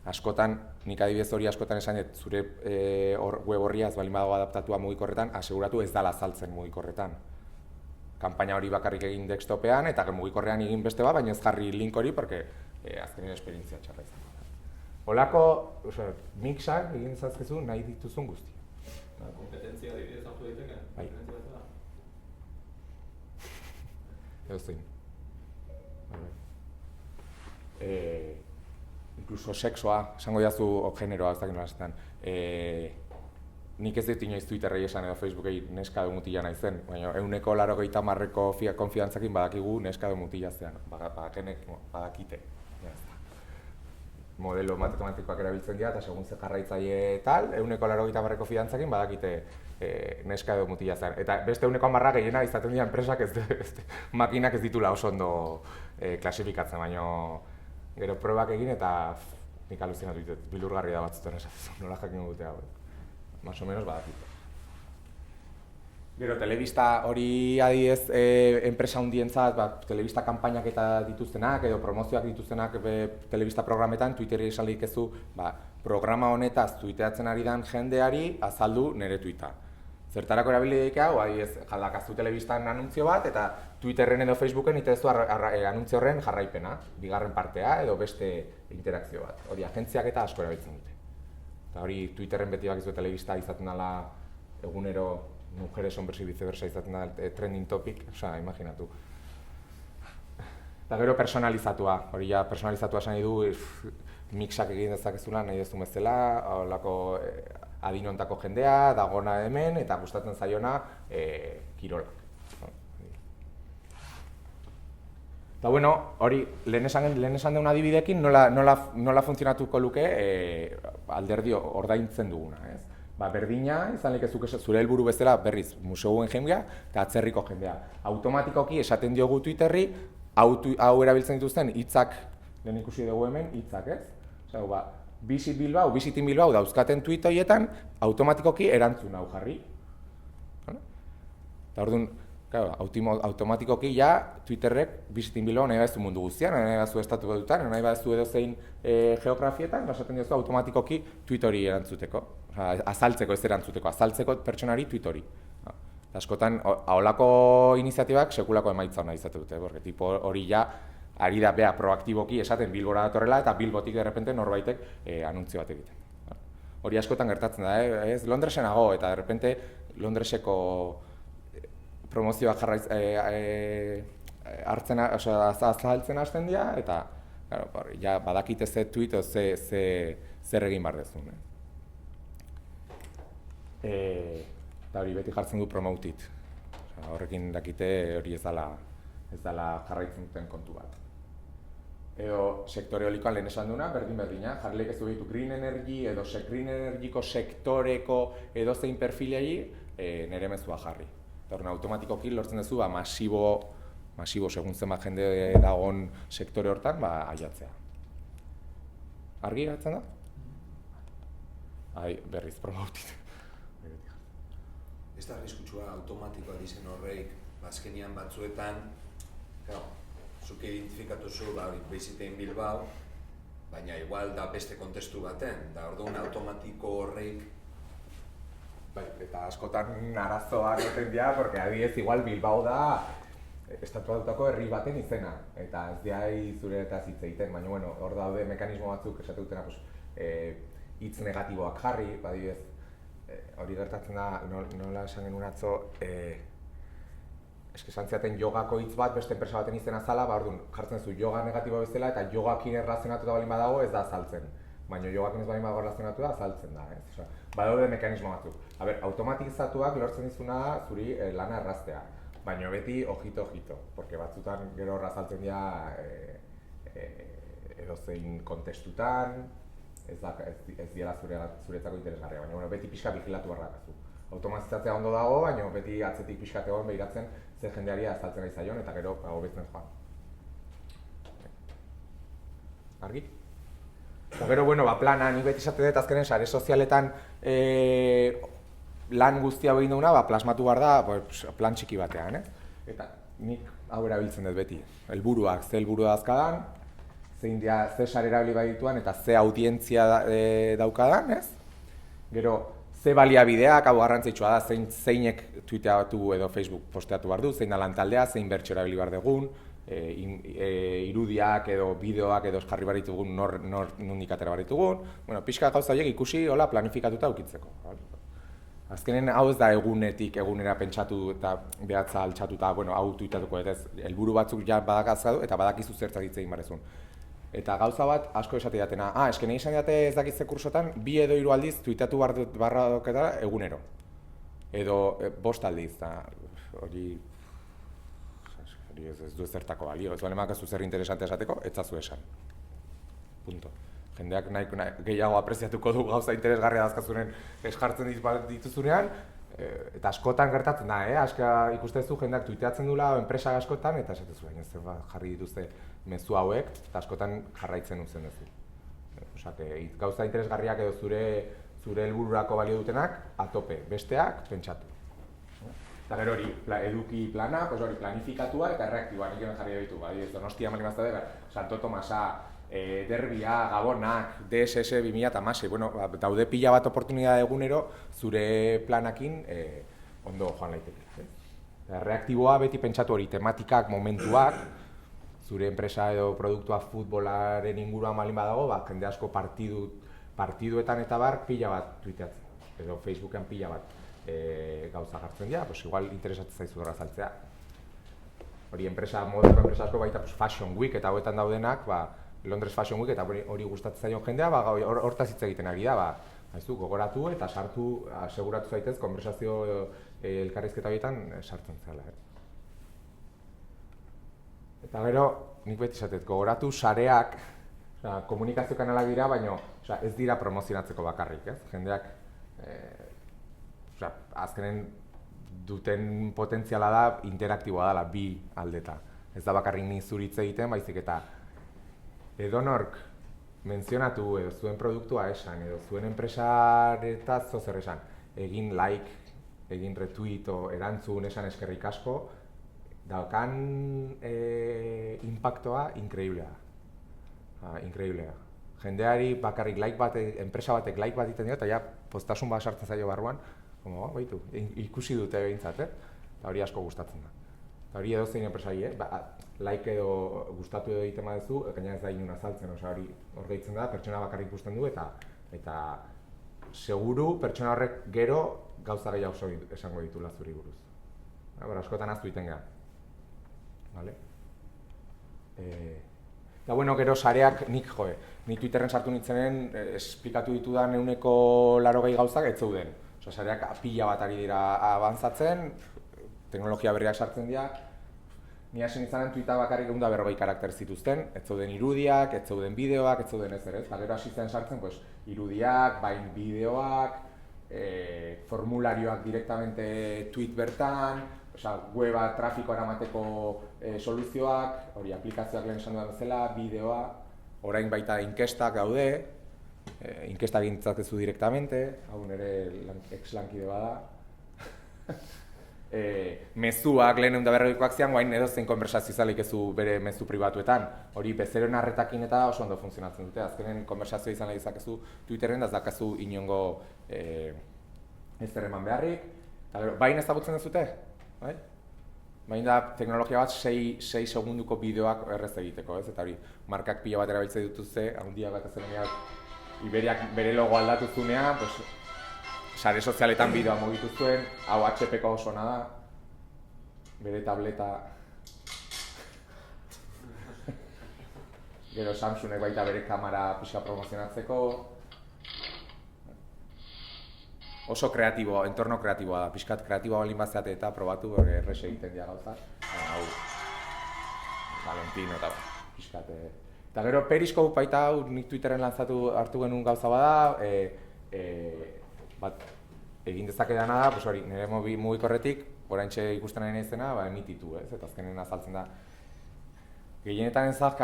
Askotan, nik adibidez hori askotan esan dut, zure web horria ez balin badago adaptatua mugikorretan, aseguratu ez dala azaltzen mugikorretan. Kanpaina hori bakarrik egin desktopean, eta mugikorrean egin beste bat, baina ez jarri link hori, porque azkenean esperientzia txarra izan. Holako, mixak egin zazkezu nahi dituzun guzti.
Kompetentzia adibidez hartu daiteke?
Bai. Edo zein. Incluso sexoa, esango jazu generoa, ez dakit nola esaten. nik ez dut inoiz Twitterrei esan edo Facebookei neska edo mutila naizen, baina 190%ko konfiantzakin badakigu neska edo mutila zean, badakite. Modelo matematikoak erabiltzen dira eta segun ze jarraitzaile tal, 190%ko konfiantzakin badakite neska edo mutila zean. Eta beste 110% gehiena izaten dira enpresak makinak ez ditula oso ondo klasifikatzen, baina gero probak egin eta nik aluzinatu ditut, bilurgarri da batzutan esatzen, nola jakin dute hau. Más o menos badakite. Gero, telebista hori adidez enpresa hundientzat, telebista kanpainak eta dituztenak edo promozioak dituztenak telebista programetan, Twitterri esan lehikezu, programa honetaz tuiteatzen ari dan jendeari azaldu nire tuita. Zertarako erabili daik hau, adidez, jaldakaztu telebistan anuntzio bat, eta Twitterren edo Facebooken itezu anuntzio horren jarraipena, bigarren partea edo beste interakzio bat. Hori, agentziak eta asko erabiltzen dute. Eta hori, Twitterren beti bakizu telebista izaten dela egunero mujeres, hombres y viceversa izaten da trending topic, imaginatu. Eta gero personalizatua, hori ja personalizatua esan nahi du, mixak egin dezakezula nahi dezu bezala, holako adinontako jendea, dagona hemen, eta gustatzen zaiona kirolak. Eta bueno, hori, lehen esan deun adibidekin nola funtzionatuko luke alderdi ordaintzen duguna, ez? Berdina, izan lehikezu zure helburu bezala berriz museoen jendea eta atzerriko jendea. Automatikoki esaten diogu Twitterri, hau erabiltzen dituzten hitzak, lehen ikusi dugu hemen, hitzak, ez? Osea, Visit Bilbao, Visitin Bilbao dauzkaten tweet horietan, automatikoki erantzun hau jarri. Eta orduan, automatikoki ja Twitterrek Visitin Bilbao nahi badezu mundu guztian, nahi badezu estatu badutan, nahi badezu edozein geografietan, esaten diozu automatikoki tweet hori erantzuteko. Azaltzeko ez erantzuteko, azaltzeko pertsonari tweet hori. Askotan, holako iniziatibak sekulako emaitza hona izate dute, porque tipo hori ja ari da bea proaktiboki esaten Bilbora datorrela eta Bilbotik derrepente norbaitek anuntzio bat egiten. Hori askotan gertatzen da, ez? Londresen nago eta derrepente Londreseko promozioak azaltzen hasten dira eta ja badakite ze tweet o zer egin behar dezun. Eta hori beti jartzen du promoted. Horrekin dakite hori ez dela jarraitzen duten kontu bat. Edo sektore eolikoan lehen esan duna, berdina, jarrileik ez du ditu green energy edo green energyko sektoreko edo zein perfilei nire mezua jarri. Eta horren automatikoki lortzen duzu masibo segun zenbat jende dagoen sektore hortan aiatzea. Argi geratzen da? Berriz promoted.
Ez da arriskutsua automatikoa dizen horreik, azkenian batzuetan, zuk identifikatu zu, Visitin Bilbao, baina igual da beste kontestu baten, da orduan automatiko horreik.
Eta askotan arazoak egiten dira, porque adibidez igual Bilbao da estatuatutako herri baten izena, eta ez diai zure eta hitz egiten, baina bueno, hor daude mekanismo batzuk esatu dutena, hitz negatiboak jarri, adibidez, hori gertatzen da, nola esan genuen atzo, esan ziaten jogako hitz bat beste enpresa baten izena zala, orduan jartzen zu yoga negatiboa bezala eta yogakin erlazionatuta balin badago ez da azaltzen. Baina yogakin ez balin badago erlazionatuta azaltzen da, ez? Badaude mekanismo batzuk. Automatizatuak lortzen dizuna zuri lana erraztea, baina beti ojito, porque batzutan gero azaltzen dira edozein kontestutan, ez diela zuretzako interesgarria, baina beti pixka vigilatu barrakazu. Automatizatzea ondo dago, baina beti atzetik pixkat egon behiratzen ze jendeari azaltzen ari zaion eta gero hobetzen joan. Argi? Eta gero, plana, nik beti esate dut azkenen sare sozialetan lan guztia egin duguna, plasmatu behar da plan txiki batean, Eta nik hau erabiltzen dut beti. Helburuak, ze helburu dazkadan, ze sare erabili badituan eta ze audientzia daukadan, ez? Gero, ze baliabideak, hau garrantzitsua da, zeinek twitteatu edo Facebook posteatu behar du, zein da lantaldea, zein bertso erabili behar dugun, irudiak edo bideoak edo jarri behar ditugun, nondik atera behar ditugun. Pixka gauza horiek ikusi planifikatuta ukitzeko. Azkenen hau ez da egunetik egunera pentsatu eta behatza altxatuta, hau tuitatuko, eta helburu batzuk ja badakazkadu eta badakizu zertzak hitz egin behar duzun. Eta gauza bat asko esate datena, eske nahi izan date ez dakitze kursotan, 2 edo 3 aldiz tuitatu barra doketara egunero. Edo 5 aldiz, eta hori ez du ezertako balio, ez bale makazu zer interesante esateko, ez zazu esan. Punto. Jendeak nahi gehiago apreziatuko du gauza interesgarria dazkazunen eskartzen dituzunean, eta askotan gertatzen da, aska ikustezu jendeak tuiteatzen dula enpresa askotan, eta esatezu baina ez jarri dituzte mezu hauek, eta askotan jarraitzen duzen duzu. Gauza interesgarriak edo zure helbururako balio dutenak, atope, besteak pentsatu. Eta gero hori, eduki plana, hori planifikatua eta erreaktiboa, nik jarri ditu, Donostia mali mazta dira, Santo Tomasa, Derbia, Gabonak, DSS 2016, daude pila bat oportunidade egunero zure planakin ondo joan laiteke. Reaktiboa beti pentsatu hori, tematikak, momentuak, zure enpresa edo produktua futbolaren inguruan malin badago, jende asko partiduetan eta bar pila bat tuiteatzen, edo Facebookean pila bat gauza jartzen dira, igual interesatzen zaizu horra zaltzea. Hori modeko enpresa asko baita Fashion Week eta hauetan daudenak, Londres Fashion Week eta hori gustatzen zaion jendea, hortaz hitz egiten ari da, gogoratu eta sartu, aseguratu zaitez, konversazio elkarrizketa horietan sartzen zela. Eta gero, nik beti esatet, gogoratu sareak, komunikazio kanalak dira, baina ez dira promozionatzeko bakarrik, jendeak azkenen duten potentziala da interaktiboa dela bi aldeta. Ez da bakarrik ni zuritze egiten, baizik eta edonork menzionatu edo zuen produktua esan, edo zuen enpresaretaz zozer esan, egin like, egin retweet o erantzun esan eskerrik asko, daukan impactoa inkreiblea. Inkreiblea. Jendeari bakarrik like bat, enpresa batek like bat egiten dio, eta ja postasun bat sartzen zaio barruan, baitu, ikusi dute behintzat, eta hori asko gustatzen da. Eta hori edo zein enpresari, like edo gustatu edo egiten badezu, gaina ez da inun azaltzen, hori hor gehitzen da, pertsona bakarrik ikusten du, eta seguru pertsona horrek gero gauza gehiago esango ditula zuri buruz. Askotan aztu iten geha. Eta gero sareak nik Twitterren sartu nintzenen esplikatu ditudan 180 gauzak ez zeuden. Sareak pila bat ari dira abantzatzen, teknologia berriak sartzen dira. Ni hasi nintzanen tuita bakarrik 140 karakter zituzten, ez zeuden irudiak, ez zeuden bideoak, ez zeuden ezer, eta gero hasi zen sartzen irudiak, bain bideoak, formularioak direktamente tweet bertan, weba trafiko eramateko soluzioak, hori aplikazioak lehen esan dudan bezala, bideoa, orain baita inkestak daude, inkestak egintzakezu direktamente, hau nire ex-lankide bada. Mezuak lehen 140koak zian, guain edozein konversazio izalik ezu bere mezu pribatuetan. Hori bezeroen arretakin eta oso ondo funtzionatzen dute. Azkenen konversazio izan lehizakezu Twitterren, da zakazu inongo ezer eman beharrik. Bain ezagutzen dezute? Bain da teknologia bat 6 segunduko bideoak errez egiteko, ez? Eta hori, markak pila bat erabiltzen dituzte, handiak bat azkenean Iberiak bere logo aldatu zunean, sare sozialetan bideoa mugitu zuen, hau HP-ko oso ona da, bere tableta. Gero Samsungek baita bere kamera pixka promozionatzeko. Oso kreatibo, entorno kreatiboa da, pixkat kreatiboa balin bazeate eta probatu errez egiten dira gauza. Hau, Valentino eta pixkat. Eta gero Periscope baita hau nik Twitterren lanzatu hartu genuen gauza bada, egin dezakedana da, hori, nire mugikorretik, oraintxe ikusten nahi naizena, emititu, ez? Eta azkenen azaltzen da. Gehienetan ezak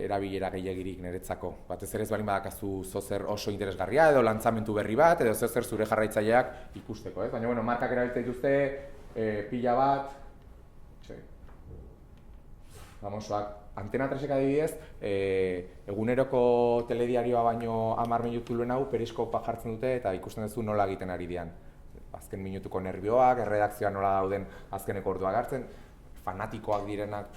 erabilera gehiagirik niretzako. Batez ere ez balin badakazu zozer oso interesgarria, edo lantzamentu berri bat, edo zozer zure jarraitzaileak ikusteko, ez? Baina, markak erabiltzen dituzte, pila bat, Antena 3ek adibidez, eguneroko telediarioa baino 10 minutu lehen hau Periskopa jartzen dute eta ikusten duzu nola egiten ari dian. Azken minutuko nerbioak, erredakzioa nola dauden azkeneko orduak hartzen, fanatikoak direnak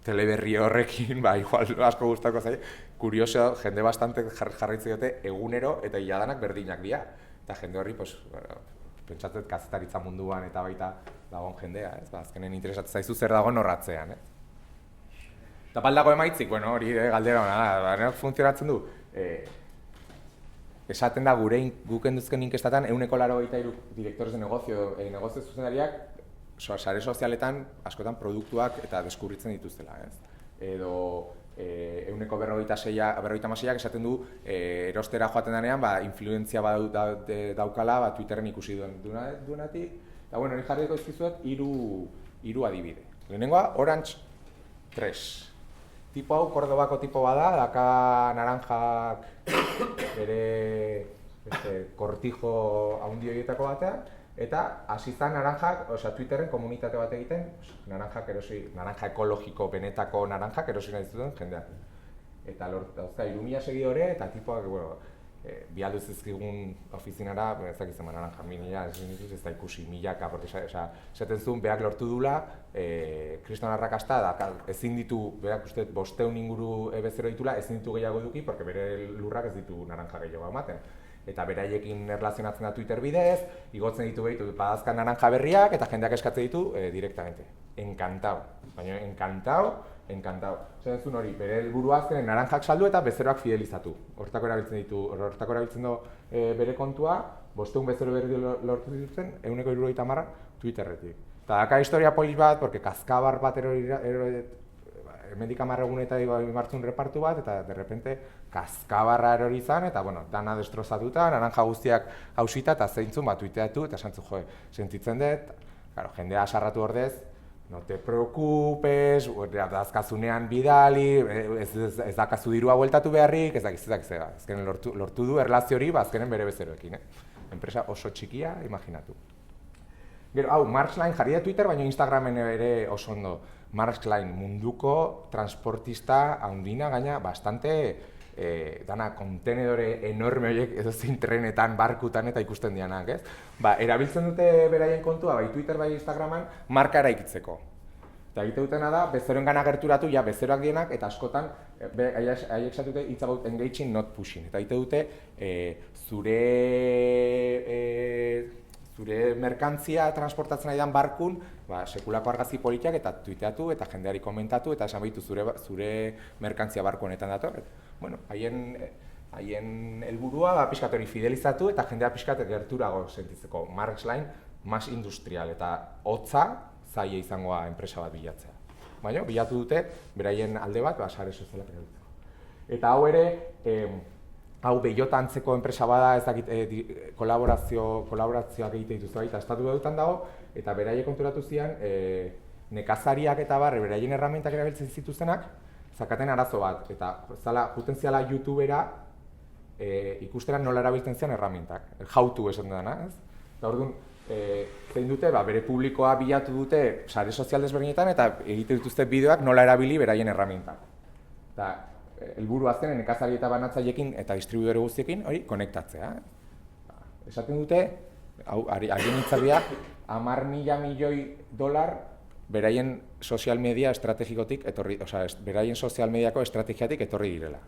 teleberri horrekin, igual asko gustako zaie, kurioso, jende bastante jarraitzen dute egunero eta iladanak berdinak dira. Eta jende horri, pentsatzen kazetaritza munduan eta baita dagoen jendea, azkenen interesatzen zaizu zer dagoen horratzean. Eta baldago emaitzik, bueno, hori galdera hona da, funtzionatzen du. Esaten da guk enduzken inkestatan 183 direktores de negozio zuzendariak sare sozialetan askotan produktuak eta deskubritzen dituztela, ez? Edo 156ak esaten du erostera joaten denean, influentzia daukala Twitterren ikusi duenatik. Eta bueno, hori jarriko izkizuet hiru adibide. Lehenengoa, Orange 3. Tipo hau, Kordobako tipo bada, daka naranjak bere kortijo haundi horietako batean, eta hasi zen naranjak, Twitterren komunitate bat egiten, naranja ekologiko, benetako naranjak erosi nahi zuten jendeak. Eta dauzka 3.000 segidore, eta tipoak, bialdu zizkigun ofizinara, ezakitzen naranja, 1.000, ez da ikusi, 1.000, porque esaten zuen, berak lortu dula, kriston arrakasta, da ezin ditu, berak uste 500 inguru bezero ditula, ezin ditu gehiago eduki, porque bere lurrak ez ditu naranja gehiago ematen. Eta beraiekin erlazionatzen da Twitter bidez, igotzen ditu behitu badazkan naranja berriak, eta jendeak eskatzen ditu directamente. Enkantau, baina enkantau. Zaten zuen hori, bere helburua azkenen naranjak saldu eta bezeroak fidelizatu. Hortako erabiltzen du bere kontua, 500 bezero berri lortu dituzten, 170 Twitterretik. Eta daka historia polis bat, porque kaskabar bat hemendik 10 egunetan martzun repartu bat, eta de repente kaskabarra erori izan, eta dana destrozatuta, naranja guztiak hausita, eta zeintzun tuiteatu, eta esantzun sentitzen dut, jendea asarratu ordez, no te preocupes, dazkazunean bidali, ez dakazu dirua bueltatu beharrik, ez dakiz. Azkenen lortu du erlazio hori, azkenen bere bezeroekin. Enpresa oso txikia, imaginatu. Gero, hau, Mark Klein jarri da Twitter, baina Instagramen ere oso ondo. Mark Klein munduko transportista handina, gaina, bastante dana kontenedore enorme horiek edozein trenetan, barkutan eta ikusten dianak, ez? Erabiltzen dute beraien kontua, bai Twitter, bai Instagraman, marka eraikitzeko. Eta egite dutena da, bezeroen gana gerturatu, bezeroak dienak, eta askotan, haiek esatute, it's about engaging, not pushing. Eta egite dute, zure merkantzia transportatzen ari dan barkun, sekulako argazki politiak eta tuiteatu eta jendeari komentatu eta esan behitu zure merkantzia barku honetan dator. Bueno, haien helburua pixkat hori fidelizatu eta jendea pixkat gerturago sentitzeko. Mark Klein, mas industrial eta hotza zaila izangoa enpresa bat bilatzea. Baina, bilatu dute, beraien alde bat, sare sozialak erabiltzeko. Eta hau ere, hau Bellota antzeko enpresa bada, ez dakit kolaborazioak egite dituzte baita, estatu dutan dago, eta beraiek konturatu zian, nekazariak eta beraien erramientak erabiltzen zituztenak, zakaten arazo bat, eta juten ziala YouTubera ikustera nola erabiltzen zian erramientak, how-to esan dena, ez? Eta orduan, zein dute, bere publikoa bilatu dute sare sozial desberdinetan eta egite dituzte bideoak nola erabili beraien erramientak. Eta helburu azkenen nekazari eta banatzaileekin eta distribuidore guztiekin hori konektatzea. Esaten dute, agin hitzarria, $10.000 milioi beraien sozial media estrategikotik etorri, beraien sozial mediako estrategiatik etorri direla.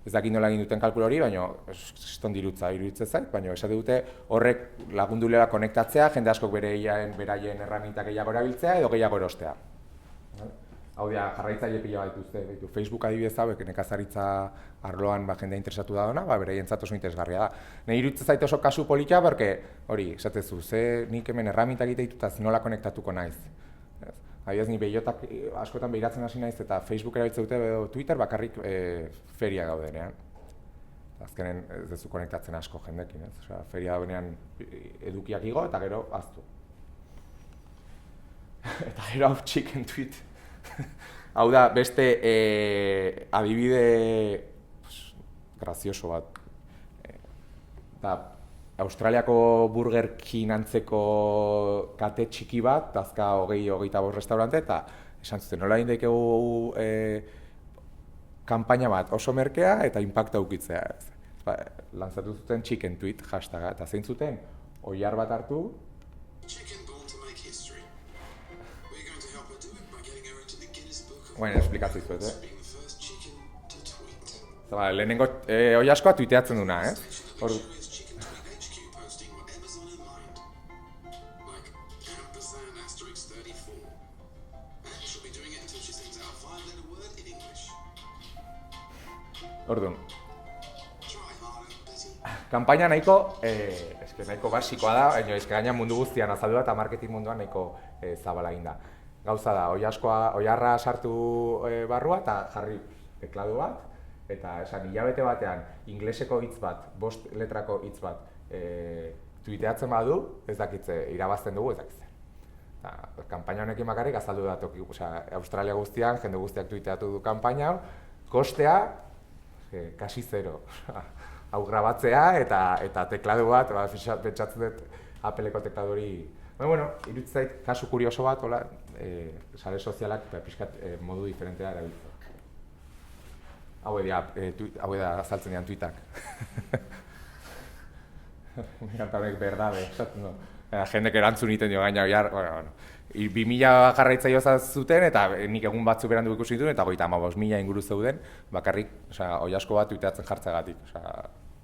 Ez dakit nola egin duten kalkulu hori, baina eston iruditzen zait, baina esate dute horrek lagundulela konektatzea, jende askok beraien erramintak gehiago erabiltzea edo gehiago erostea. Hau dira, jarraitzaile pila bat dituzte, Facebook adibidez hauek nekazaritza arloan jendea interesatu da dona, beraientzat oso interesgarria da. Nei iruditzen zait oso kasu politia, porque hori, esatezu, nik hemen erramintak egite ditut nola konektatuko naiz. Adibidez, ni Bellotak askotan behiratzen hasi naiz eta Facebook erabiltzen dute edo Twitter bakarrik feria gaudenean. Azkenen ez duzu konektatzen asko jendekin, ez? Feria gaudenean edukiak igo eta gero aztu. Eta gero hau chicken tweet. Hau da, beste adibide grazioso bat. Australiako Burger King antzeko kate txiki bat, dazka 20-25 restaurante, eta esan zuten, nola egin daikegu kanpaina bat oso merkea eta impacta ukitzea. Lanzatu zuten chicken tweet hashtaga, eta zein zuten, oilar bat hartu, bueno, esplikatzu izuet, lehenengo oi askoa tuiteatzen duna, Orduan, kanpaina nahiko, nahiko basikoa da, baina gaina mundu guztian azaldu da eta marketing munduan nahiko zabala egin da. Gauza da, oiarra sartu barrua eta jarri tekladu bat, eta esan hilabete batean ingleseko hitz bat, 5 letrako hitz bat tuiteatzen badu, ez dakitze, irabazten dugu ez dakitze. Kanpaina honekin bakarrik azaldu da toki, Australia guztian, jende guztiak tuiteatu du kanpaina hau, kostea, kasi zero. Hau grabatzea eta tekladu bat, pentsatzen dut Appleko tekladu hori. Bueno, iruditzen zait, kasu kurioso bat, hola, sare sozialak pixkat modu diferentea erabiltzen. Hau da azaltzen dian tuitak. Miranta honek berdade, esaten du. Jendek erantzun egiten dio gaina, 2000 jarraitzaile zuten eta nik egun batzu berandu ikusi dituen eta 55.000 inguru zeuden, bakarrik, oiasko bat tuiteatzen jartzeagatik.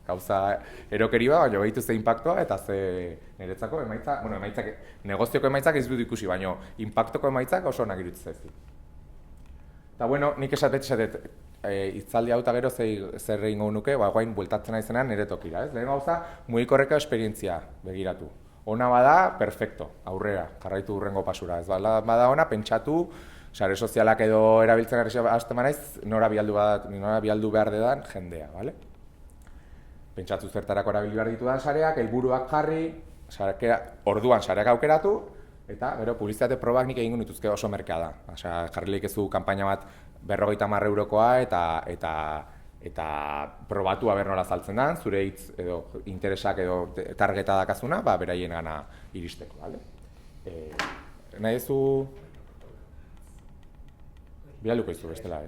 Gauza erokerioa, baina behitu ze impactoa eta ze niretzako emaitza, negozioko emaitzak ez dut ikusi, baina impactoko emaitzak oso onak iruditzen zaizkit. Eta bueno, nik esatet, hitzaldi hau eta gero zer egingo nuke, guain bueltatzen naizenean nire tokira, ez? Lehen gauza, mugikorreko esperientzia begiratu. Ona bada, perfecto, aurrera, jarraitu hurrengo pasura. Ez bada ona, pentsatu, sare sozialak edo erabiltzen hasten manaiz, nora bialdu behar dedan jendea, bale? Pentsatu zertarako erabili behar ditudan sareak, helburuak jarri, orduan sareak aukeratu, eta gero publizitate probak nik egingo nituzke oso merkea da. Jarri lehikezu kanpaina bat 50 eurokoa eta probatu aber nola saltzen den, zure hitz edo interesak edo targeta dakazuna, beraien gana iristeko, bale? Nahi ezu... Bialuko izu bestela,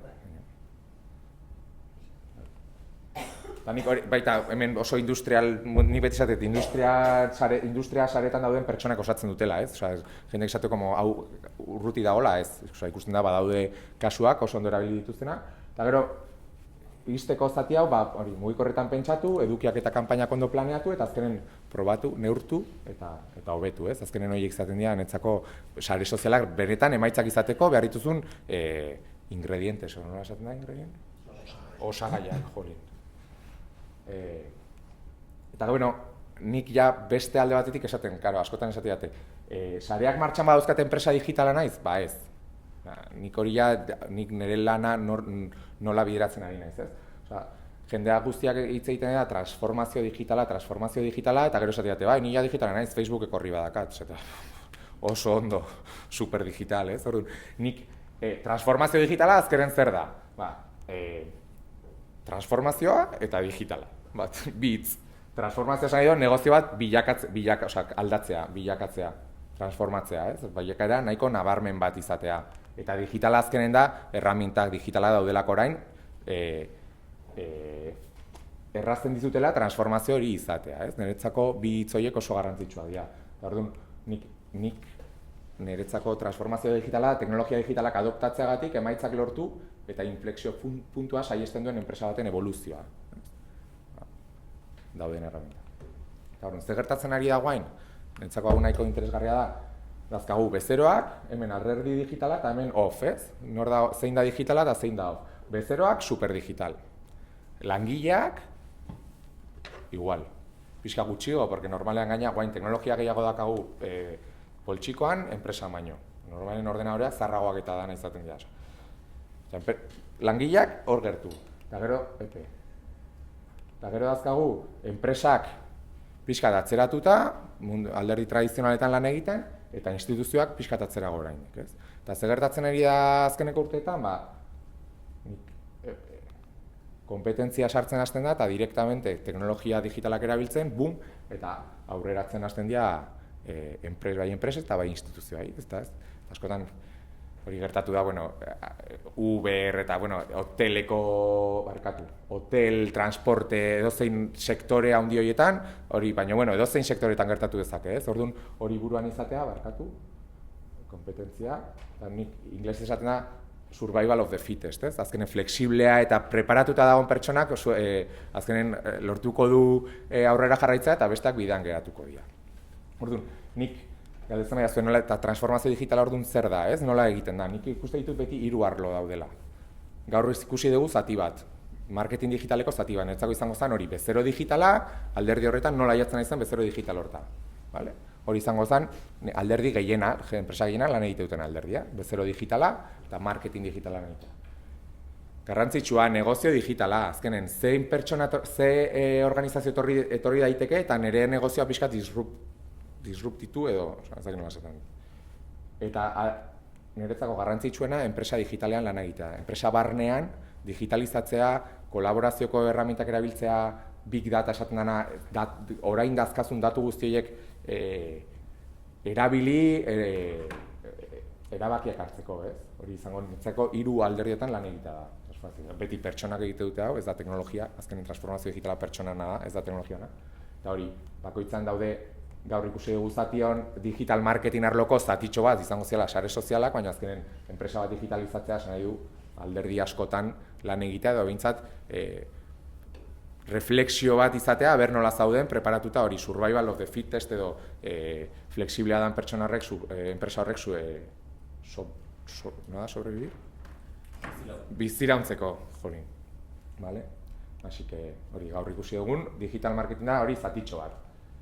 Eta nik hori, baita, hemen oso industrial, nik beti esatet, industria saretan dauden pertsonak osatzen dutela, ez? Jendek esateko hau urruti dagoela, ez? Ikusten da, badaude kasuak oso ondo erabili dituztena, eta gero, iristeko zati hau, mugikorretan pentsatu, edukiak eta kanpainak ondo planeatu, eta azkenen probatu, neurtu eta hobetu, ez? Azkenen horiek izaten dira, netzako sare sozialak benetan emaitzak izateko behar dituzun ingredientes, nola esaten da ingredientes? Osagaiak, jolin. Eta bueno, nik ja beste alde batetik esaten, askotan esaten dute, sareak martxan badauzkate enpresa digitala naiz? Ba ez. Nik hori nik nire lana nola bideratzen ari naiz, ez? Jendea guztiak hitz egiten da transformazio digitala, eta gero esaten dute, ni ja digitala naiz, Facebookeko horri badakat, oso ondo, super digital, ez? Orduan, nik transformazio digitala azkeren zer da? Transformazioa eta digitala. Bitz. Transformazioa esan edo negozio bat aldatzea, bilakatzea, transformatzea, ez? Bilakaera nahiko nabarmen bat izatea. Eta digitala azkenen da, erramintak digitala daudelako orain, errazten dizutela transformazio hori izatea, ez? Niretzako bi hitz horiek oso garrantzitsua dira. Orduan, nik niretzako transformazio digitala, teknologia digitalak adoptatzeagatik emaitzak lortu eta inflexio puntua saiesten duen enpresa baten evoluzioa. Dauden erramintak. Orduan, zer gertatzen ari da guain? Niretzako hau nahiko interesgarria da. Dazkagu bezeroak, hemen alderdi digitala eta hemen off, ez? Zein da digitala eta zein da off. Bezeroak superdigital. Langileak, igual. Pixka gutxigo, porque normalean gaina guain teknologia gehiago dakagu poltsikoan, enpresa baino. Normalen ordenadoreak zarragoak eta dana izaten dira. Langileak hor gertu. Eta gero, Eta gero dazkagu, enpresak pixkat atzeratuta, alderdi tradizionaletan lan egiten, eta instituzioak pixkat atzerago orainik, ez? Eta zer gertatzen ari da azkeneko urteetan, kompetentzia sartzen hasten da, eta direktamente teknologia digitalak erabiltzen, bum, eta aurreratzen hasten dira bai enpresek eta bai instituzioai, ez? Askotan hori gertatu da, Uber eta, hotel, transporte, edozein sektore handi horietan, baina, edozein sektoretan gertatu dezake, ez? Orduan, hori buruan izatea, kompetentzia, eta nik inglesez esaten da, survival of the fittest, ez? Azkenen flexiblea eta preparatuta dagoen pertsonak, azkenen lortuko du aurrera jarraitzea eta besteak bidean geratuko dira. Orduan, nik galdetzen zuen nola eta transformazio digitala orduan zer da, ez? Nola egiten da? Nik ikuste ditut beti 3 arlo daudela. Gaur ikusi dugu zati bat. marketing digitaleko zati bat, netzako izango zen hori bezero digitala, alderdi horretan nola jatzen izan bezero digital horta. Vale? Hori izango zen alderdi gehiena, enpresa gehiena lan egite duten alderdia, bezero digitala eta marketing digitala lan egitea. Garrantzitsua, negozio digitala, azkenen, zein pertsona, organizazio etorri daiteke eta nire negozioa pixka disruptitu edo, ez dakit nola esaten. Eta niretzako garrantzitsuena enpresa digitalean lan egitea. Enpresa barnean digitalizatzea, kolaborazioko erramintak erabiltzea, big data esaten dena, orain dazkazun datu guzti horiek erabili erabakiak hartzeko, ez? Hori izango nintzeko 3 alderdietan lan egitea da. Beti pertsonak egite dute hau, ez da teknologia, azkenen transformazio digitala pertsonana da, ez da teknologiana. Eta hori, bakoitzan daude gaur ikusi dugu zation digital marketing arloko zatitxo bat izango zela sare sozialak, baina azkenen enpresa bat digitalizatzea esan nahi du alderdi askotan lan egitea edo behintzat reflexio bat izatea, ber nola zauden, preparatuta hori survival of the fittest edo flexiblea dan pertsona horrek, enpresa horrek sobrevivir? Bizirauntzeko, jolin. Vale? Así que hori gaur ikusi dugun, digital marketinga hori zatitxo bat.